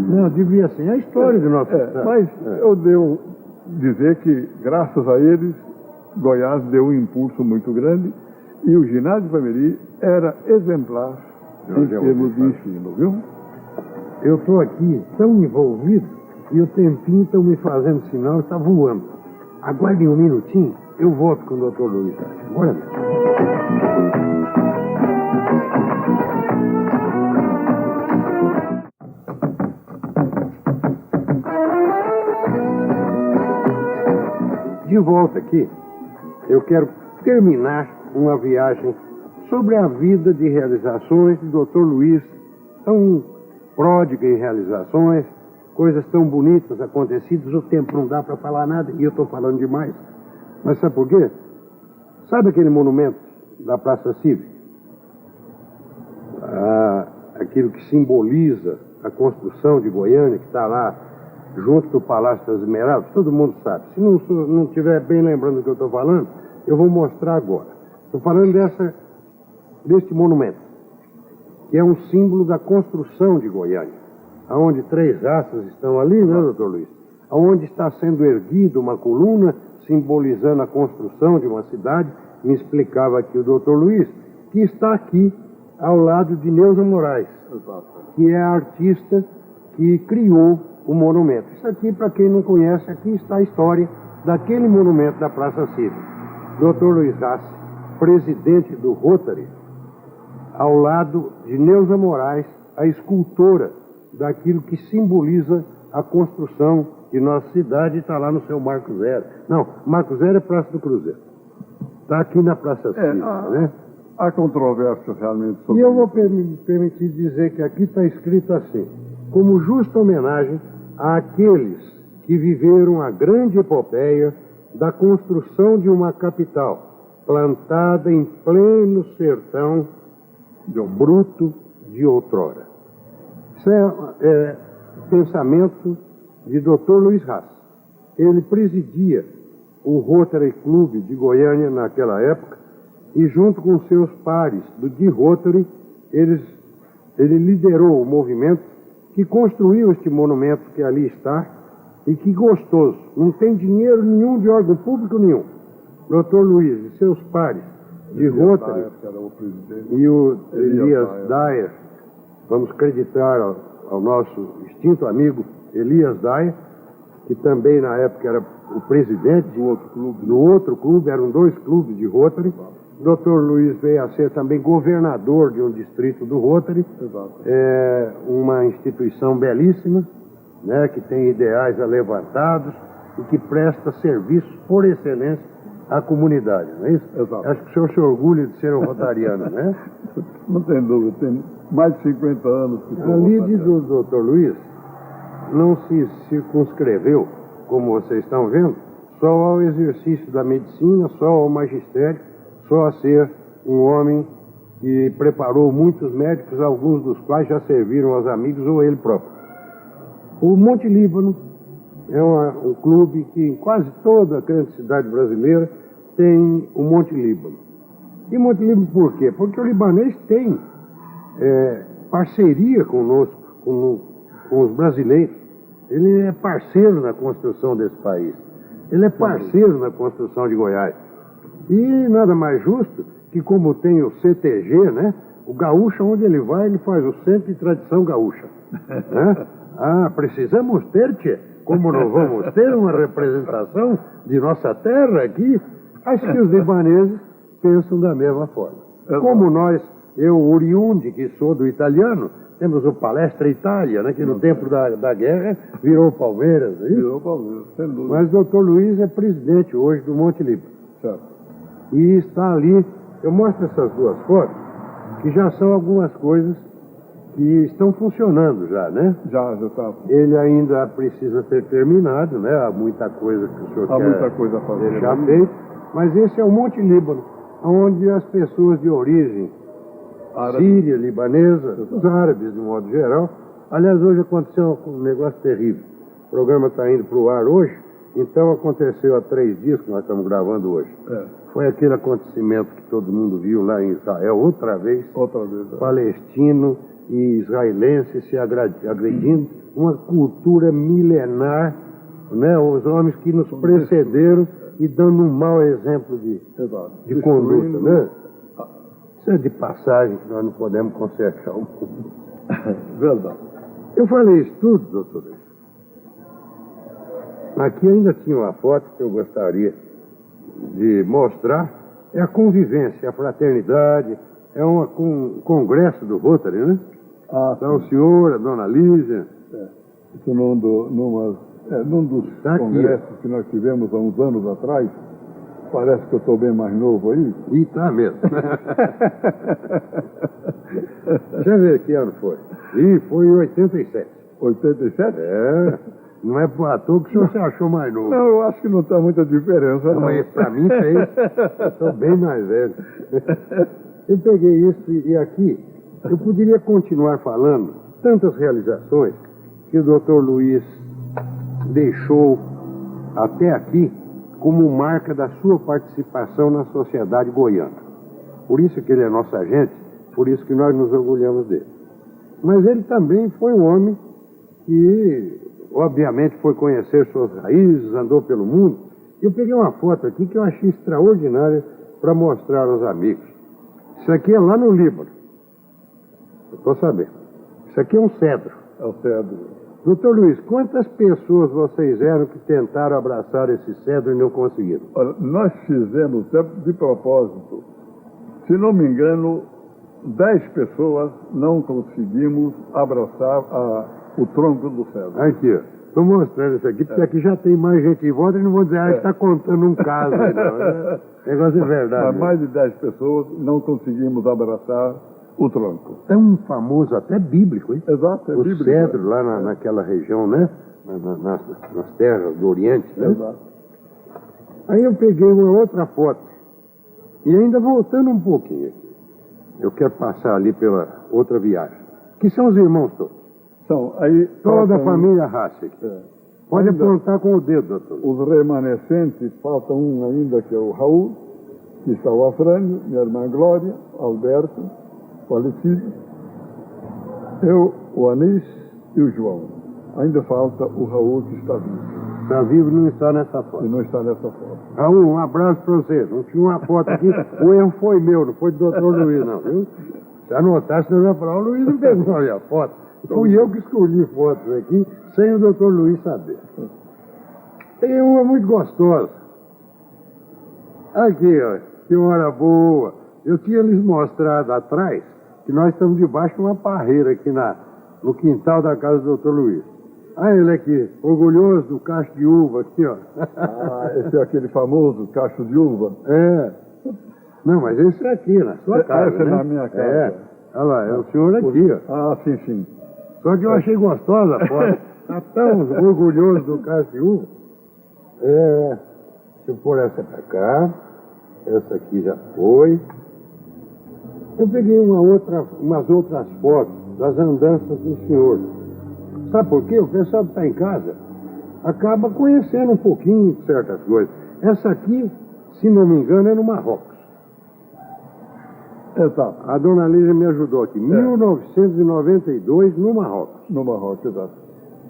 Não, devia ser a história do nosso estado. Mas eu devo dizer que, graças a eles, Goiás deu um impulso muito grande e o ginásio de Ipameri era exemplar em termos de ensino, viu? eu estou aqui tão envolvido e o tempinho está me fazendo sinal e está voando. Aguardem um minutinho, eu volto com o Dr. Luiz. Agora mesmo. De volta aqui, eu quero terminar uma viagem sobre a vida de realizações do Dr. Luiz, tão pródigo em realizações, coisas tão bonitas acontecidas, o tempo não dá para falar nada e eu estou falando demais. Mas sabe por quê? Sabe aquele monumento da Praça Cívica? Aquilo que simboliza a construção de Goiânia, que está lá junto do Palácio das Esmeraldas, todo mundo sabe. Se não estiver bem lembrando do que eu estou falando, eu vou mostrar agora. Estou falando deste monumento, que é um símbolo da construção de Goiânia, onde 3 raças estão ali, né, doutor Luiz? Onde está sendo erguida uma coluna simbolizando a construção de uma cidade. Me explicava aqui o doutor Luiz, que está aqui ao lado de Neuza Moraes, que é a artista que criou o monumento. Isso aqui, para quem não conhece, aqui está a história daquele monumento da Praça Cívica. Dr. Luiz Rassi, presidente do Rotary, ao lado de Neuza Moraes, a escultora daquilo que simboliza a construção de nossa cidade, está lá no seu Marco Zero. Não, Marco Zero é Praça do Cruzeiro. Está aqui na Praça Cívica, né? Há controvérsia realmente sobre isso. E eu vou permitir dizer que aqui está escrito assim: como justa homenagem àqueles que viveram a grande epopeia da construção de uma capital plantada em pleno sertão do bruto de outrora. Isso é pensamento de Dr. Luiz Rassi. Ele presidia o Rotary Club de Goiânia naquela época e, junto com seus pares de Rotary, ele liderou o movimento que construiu este monumento que ali está, e que gostoso, não tem dinheiro nenhum de órgão público nenhum. Dr. Luiz e seus pares de Rotary e o Elias Dyer, vamos acreditar ao nosso extinto amigo Elias Dyer, que também na época era o presidente do outro clube, eram 2 clubes de Rotary. Dr. Luiz veio a ser também governador de um distrito do Rotary, uma instituição belíssima, né, que tem ideais levantados e que presta serviços por excelência à comunidade, não é isso? Exato. Acho que o senhor se orgulha de ser um rotariano, né? Não tem dúvida, tem mais de 50 anos que A lide do Dr. Luiz não se circunscreveu, como vocês estão vendo, só ao exercício da medicina, só ao magistério, só a ser um homem que preparou muitos médicos, alguns dos quais já serviram aos amigos ou ele próprio. O Monte Líbano é um clube que em quase toda a grande cidade brasileira tem o Monte Líbano. E Monte Líbano por quê? Porque o libanês tem parceria conosco, com os brasileiros. Ele é parceiro na construção desse país. Ele é parceiro na construção de Goiás. E nada mais justo que, como tem o CTG, né? O gaúcho, onde ele vai, ele faz o Centro de Tradição Gaúcha. Né? Precisamos ter, tchê. Como não vamos ter uma representação de nossa terra aqui? Acho que os libaneses pensam da mesma forma. Como nós, eu oriundo, que sou do italiano, temos o Palestra Itália, né, que no tempo da guerra virou Palmeiras. Virou Palmeiras, sem dúvida. Mas o Dr. Luiz é presidente hoje do Monte Líbano. Certo. E está ali, eu mostro essas 2 fotos, que já são algumas coisas que estão funcionando já, né? Já está. Ele ainda precisa ser terminado, né? Há muita coisa que o senhor quer muita coisa a fazer, deixar feito. Mas esse é o Monte Líbano, onde as pessoas de origem síria, libanesa, os árabes de modo geral. Aliás, hoje aconteceu um negócio terrível. O programa está indo para o ar hoje, então aconteceu há 3 dias que nós estamos gravando hoje. Foi aquele acontecimento que todo mundo viu lá em Israel, outra vez. Palestino e israelense se agredindo, uma cultura milenar, né? Os homens que nos precederam e dando um mau exemplo de conduta, né? Isso é de passagem que nós não podemos consertar o mundo. Verdade. Eu falei isso tudo, doutor Luiz. Aqui ainda tinha uma foto que eu gostaria de mostrar. É a convivência, a fraternidade. É um congresso do Rotary, né? Então o senhor, a dona Lígia. Isso num dos congressos que nós tivemos há uns anos atrás. Parece que eu estou bem mais novo aí. E tá mesmo. Deixa eu ver que ano foi. Ih, foi em 87. 87? É. Não é por à toa que o senhor se achou mais novo. Não, eu acho que não está muita diferença. Não, mas pra mim fez. Eu estou bem mais velho. Eu peguei isso e aqui eu poderia continuar falando tantas realizações que o doutor Luiz deixou até aqui como marca da sua participação na sociedade goiana. Por isso que ele é nosso agente, por isso que nós nos orgulhamos dele. Mas ele também foi um homem que, obviamente, foi conhecer suas raízes, andou pelo mundo. Eu peguei uma foto aqui que eu achei extraordinária para mostrar aos amigos. Isso aqui é lá no Líbano. Eu estou sabendo. Isso aqui é um cedro. É o cedro. Doutor Luiz, quantas pessoas vocês eram que tentaram abraçar esse cedro e não conseguiram? Olha, nós fizemos, de propósito, se não me engano, 10 pessoas não conseguimos abraçar o tronco do cedro. Aqui, ó. Estou mostrando isso aqui, porque aqui já tem mais gente em volta e não vão dizer, está contando um caso aí, não. O negócio é verdade. Mas mais de 10 pessoas não conseguimos abraçar o tronco. Tão famoso, até bíblico, hein? Exato, é o bíblico. cedro lá naquela região, né? Nas terras do Oriente, né? Exato. Aí eu peguei uma outra foto. E ainda voltando um pouquinho aqui. Eu quero passar ali pela outra viagem. Que são os irmãos todos. São, aí, Toda a família Hassek. Pode Ainda- apontar com o dedo, doutor. Os remanescentes, falta um ainda que é o Raul, que está o Afrânio, minha irmã Glória, Alberto, falecido, eu, o Anis e o João. Ainda falta o Raul que está vivo, Está vivo e não está nessa e foto. não está nessa foto. Raul, um abraço para você. Não tinha uma foto aqui. O erro foi meu, não foi do doutor Luiz, não, viu? Se anotar, senão vai falar, o Luiz não pegou a foto. Fui eu que escolhi fotos aqui, sem o doutor Luiz saber. Tem uma muito gostosa. Aqui, ó, que hora boa. Eu tinha lhes mostrado atrás que nós estamos debaixo de uma parreira aqui no quintal da casa do doutor Luiz. Ah, ele aqui, orgulhoso do cacho de uva, aqui, ó. Esse é aquele famoso cacho de uva. É. Não, mas esse é aqui, na sua casa, esse é né? na minha casa. É. Olha lá, é o senhor aqui, ó. Ah, sim, sim. Só que eu achei gostosa a foto. Tá tão orgulhoso do cacho de uva. É. Deixa eu pôr essa pra cá. Essa aqui já foi. Eu peguei umas outras fotos das andanças do senhor. Sabe por quê? O pessoal que está em casa acaba conhecendo um pouquinho de certas coisas. Essa aqui, se não me engano, é no Marrocos. Exato. A dona Lígia me ajudou aqui. 1992, no Marrocos. No Marrocos, exato.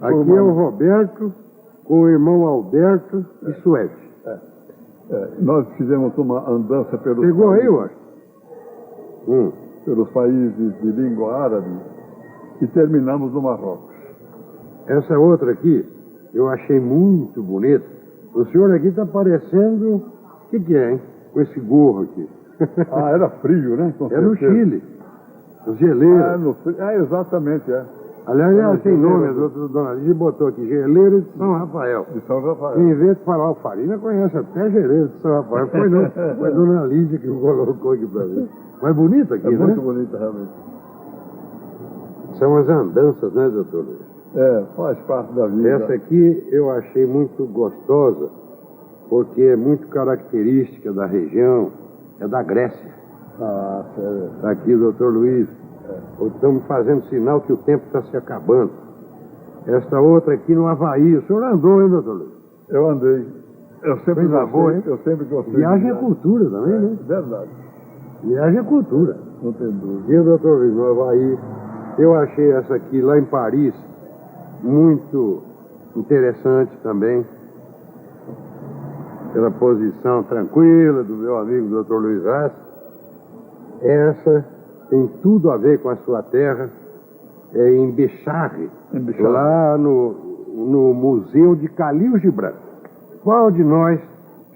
Aqui é o Roberto com o irmão Alberto e Suede. Nós fizemos uma andança pelos Pegou aí, países, ó? pelos países de língua árabe e terminamos no Marrocos. Essa outra aqui, eu achei muito bonita. O senhor aqui está parecendo... O que é, hein? Com esse gorro aqui. Ah, era frio, né? Com É no certeza. Chile. Os geleiros. Exatamente, é. Aliás, ela tem geleiros. nome, a doutora Dona Lígia botou aqui, Geleiro de São Rafael. De São Rafael. Em vez de falar Alfarina, conhece até Geleiro de São Rafael. Foi não, foi a Dona Lígia que colocou aqui pra mim. Mas bonita aqui, É né? muito bonita, realmente. São as andanças, né, doutor Luiz? Faz parte da vida. Essa aqui eu achei muito gostosa, porque é muito característica da região, é da Grécia. Ah, sério. Está aqui, doutor Luiz. Estamos fazendo sinal que o tempo está se acabando. Esta outra aqui no Havaí. O senhor andou, hein, doutor Luiz? Eu andei. Eu sempre Coisa gostei, boa, hein? eu sempre gostei. Viagem de é cultura também, né? Verdade. Viagem é cultura. Não tem dúvida. E o doutor Luiz, no Havaí, eu achei essa aqui lá em Paris muito interessante também. Pela posição tranquila do meu amigo doutor Luiz Haas. Essa tem tudo a ver com a sua terra. em Becharre, lá no Museu de Khalil Gibran. Qual de nós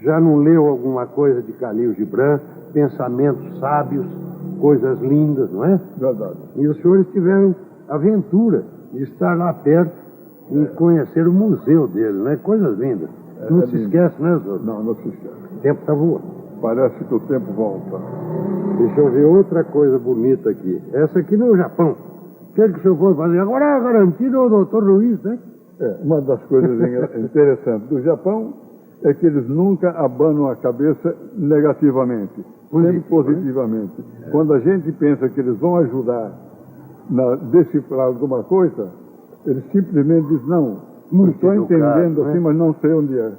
já não leu alguma coisa de Khalil Gibran? Pensamentos sábios, coisas lindas, não é? Verdade. E os senhores tiveram a aventura de estar lá perto e conhecer o museu dele, né? Coisas lindas. Não se esquece, né, senhor? Não se esquece. O tempo está voando. Parece que o tempo volta. Deixa eu ver outra coisa bonita aqui. Essa aqui no Japão. O que o senhor foi fazer? Agora é garantido o doutor Luiz, né? Uma das coisas interessantes do Japão é que eles nunca abanam a cabeça negativamente, sempre positivamente. Quando a gente pensa que eles vão ajudar a decifrar alguma coisa, eles simplesmente dizem, não, estou entendendo assim, mas não sei onde é.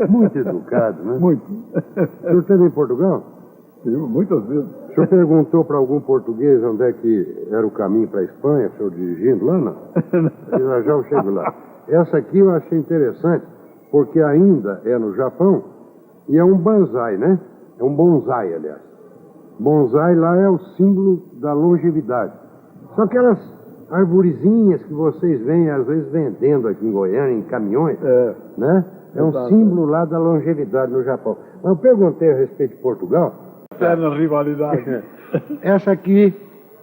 Muito educado, né? Muito. O senhor esteve em Portugal? Muitas vezes. O senhor perguntou para algum português onde é que era o caminho para a Espanha, o senhor dirigindo lá, não? Já eu chego lá. Essa aqui eu achei interessante, porque ainda é no Japão e é um bonsai, né? É um bonsai, aliás. Bonsai lá é o símbolo da longevidade. São aquelas arvorezinhas que vocês veem, às vezes, vendendo aqui em Goiânia, em caminhões, né? É um símbolo lá da longevidade no Japão. Mas eu perguntei a respeito de Portugal. Eterna rivalidade. Essa aqui,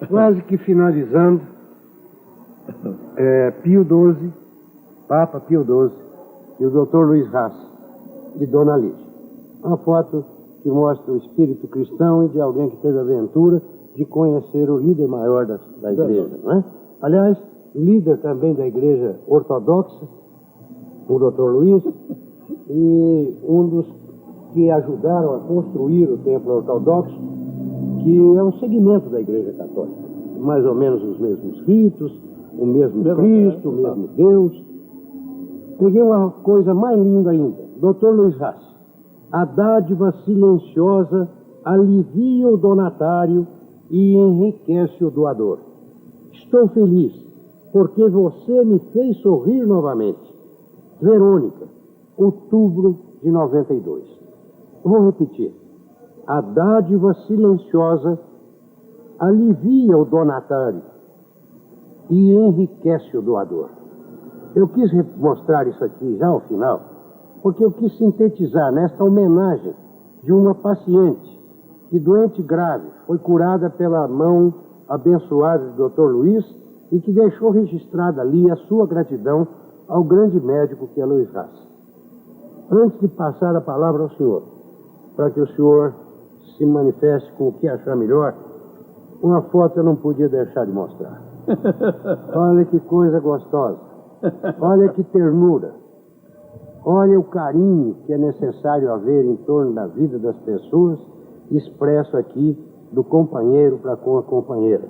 quase que finalizando, Pio XII, Papa Pio XII, e o Dr. Luiz Haas, e Dona Lígia. Uma foto que mostra o espírito cristão e de alguém que teve a aventura de conhecer o líder maior da igreja, não é? Aliás, líder também da igreja ortodoxa, o Dr. Luiz, e um dos que ajudaram a construir o templo ortodoxo, que é um segmento da igreja católica. Mais ou menos os mesmos ritos, o mesmo Cristo, o mesmo Deus. Peguei uma coisa mais linda ainda. Dr. Luiz Haas. A dádiva silenciosa alivia o donatário e enriquece o doador. Estou feliz porque você me fez sorrir novamente. Verônica, outubro de 92. Vou repetir. A dádiva silenciosa alivia o donatário e enriquece o doador. Eu quis mostrar isso aqui já ao final, porque eu quis sintetizar nesta homenagem de uma paciente que, doente grave, foi curada pela mão abençoada do Dr. Luiz e que deixou registrada ali a sua gratidão ao grande médico que é Luiz Haas. Antes de passar a palavra ao senhor, para que o senhor se manifeste com o que achar melhor, uma foto eu não podia deixar de mostrar. Olha que coisa gostosa. Olha que ternura. Olha o carinho que é necessário haver em torno da vida das pessoas, expresso aqui do companheiro para com a companheira.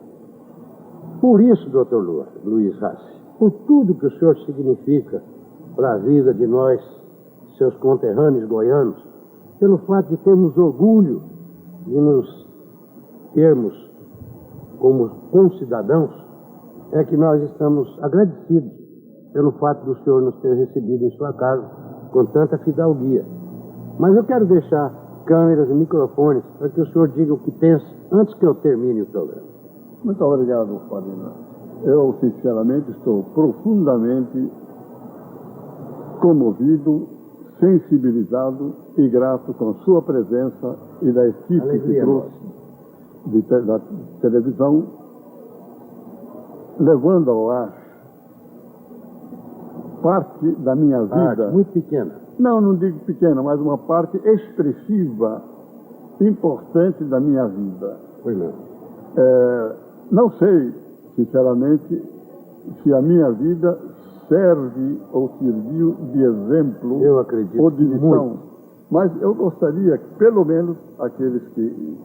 Por isso, Dr. Luiz Haas, por tudo que o senhor significa para a vida de nós, seus conterrâneos goianos, pelo fato de termos orgulho de nos termos como concidadãos, é que nós estamos agradecidos pelo fato do senhor nos ter recebido em sua casa com tanta fidalguia. Mas eu quero deixar câmeras e microfones para que o senhor diga o que pensa antes que eu termine o programa. Muito obrigado, Farina. Eu, sinceramente, estou profundamente comovido, sensibilizado e grato com sua presença e da equipe que trouxe da televisão, levando ao ar parte da minha vida. Muito pequena. Não digo pequena, mas uma parte expressiva, importante da minha vida. Pois não. Não sei, sinceramente, se a minha vida serve ou serviu de exemplo ou de lição. Mas eu gostaria que, pelo menos, aqueles que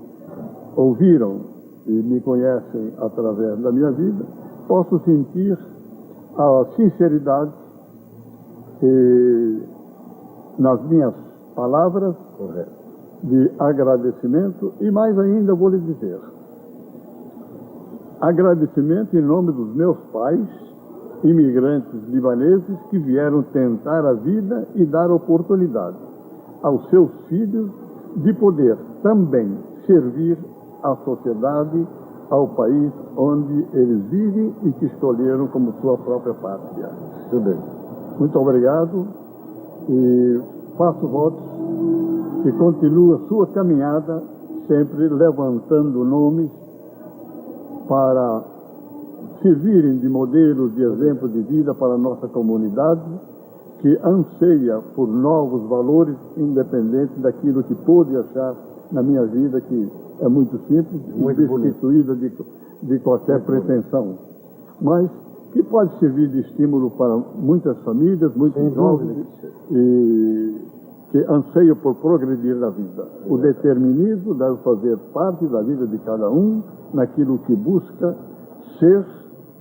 ouviram e me conhecem através da minha vida, possam sentir a sinceridade nas minhas palavras de agradecimento e, mais ainda, vou lhe dizer, agradecimento em nome dos meus pais, imigrantes libaneses que vieram tentar a vida e dar oportunidade aos seus filhos de poder também servir à sociedade ao país onde eles vivem e que escolheram como sua própria pátria. Tudo bem. Muito obrigado e faço votos que continue a sua caminhada sempre levantando nomes para servirem de modelos, de exemplo de vida para a nossa comunidade, que anseia por novos valores, independente daquilo que pude achar na minha vida, que é muito simples, muito destituída de qualquer pretensão. Mas que pode servir de estímulo para muitas famílias, muitos jovens, e que anseiam por progredir na vida. O determinismo deve fazer parte da vida de cada um, naquilo que busca ser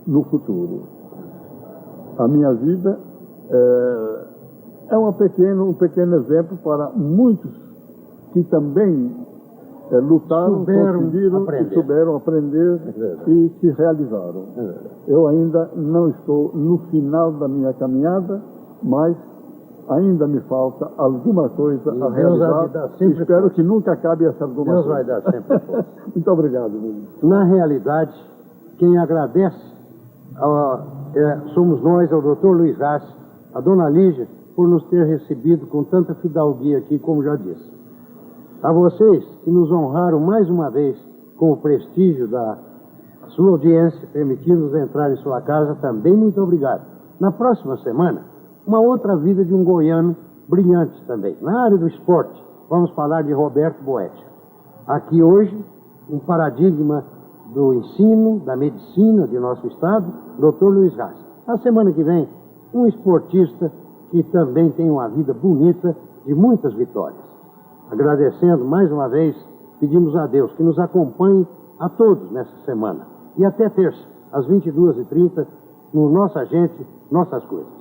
no futuro. A minha vida é um pequeno exemplo para muitos que também lutaram, conseguiram e souberam aprender e se realizaram. Eu ainda não estou no final da minha caminhada, mas ainda me falta alguma coisa a realizar. Espero que nunca acabe essa alguma coisa. Deus vai dar sempre força. Muito obrigado, ministro. Na realidade, quem agradece somos nós, ao Dr. Luiz Rassi, a Dona Lígia, por nos ter recebido com tanta fidalguia aqui, como já disse. A vocês que nos honraram mais uma vez com o prestígio da sua audiência, permitindo-nos entrar em sua casa, também muito obrigado. Na próxima semana, uma outra vida de um goiano brilhante também. Na área do esporte, vamos falar de Roberto Boetti. Aqui hoje, um paradigma do ensino, da medicina de nosso estado, Dr. Luiz Rassi. Na semana que vem, um esportista que também tem uma vida bonita de muitas vitórias. Agradecendo mais uma vez, pedimos a Deus que nos acompanhe a todos nessa semana. E até terça, às 22h30, no Nossa Gente, Nossas Coisas.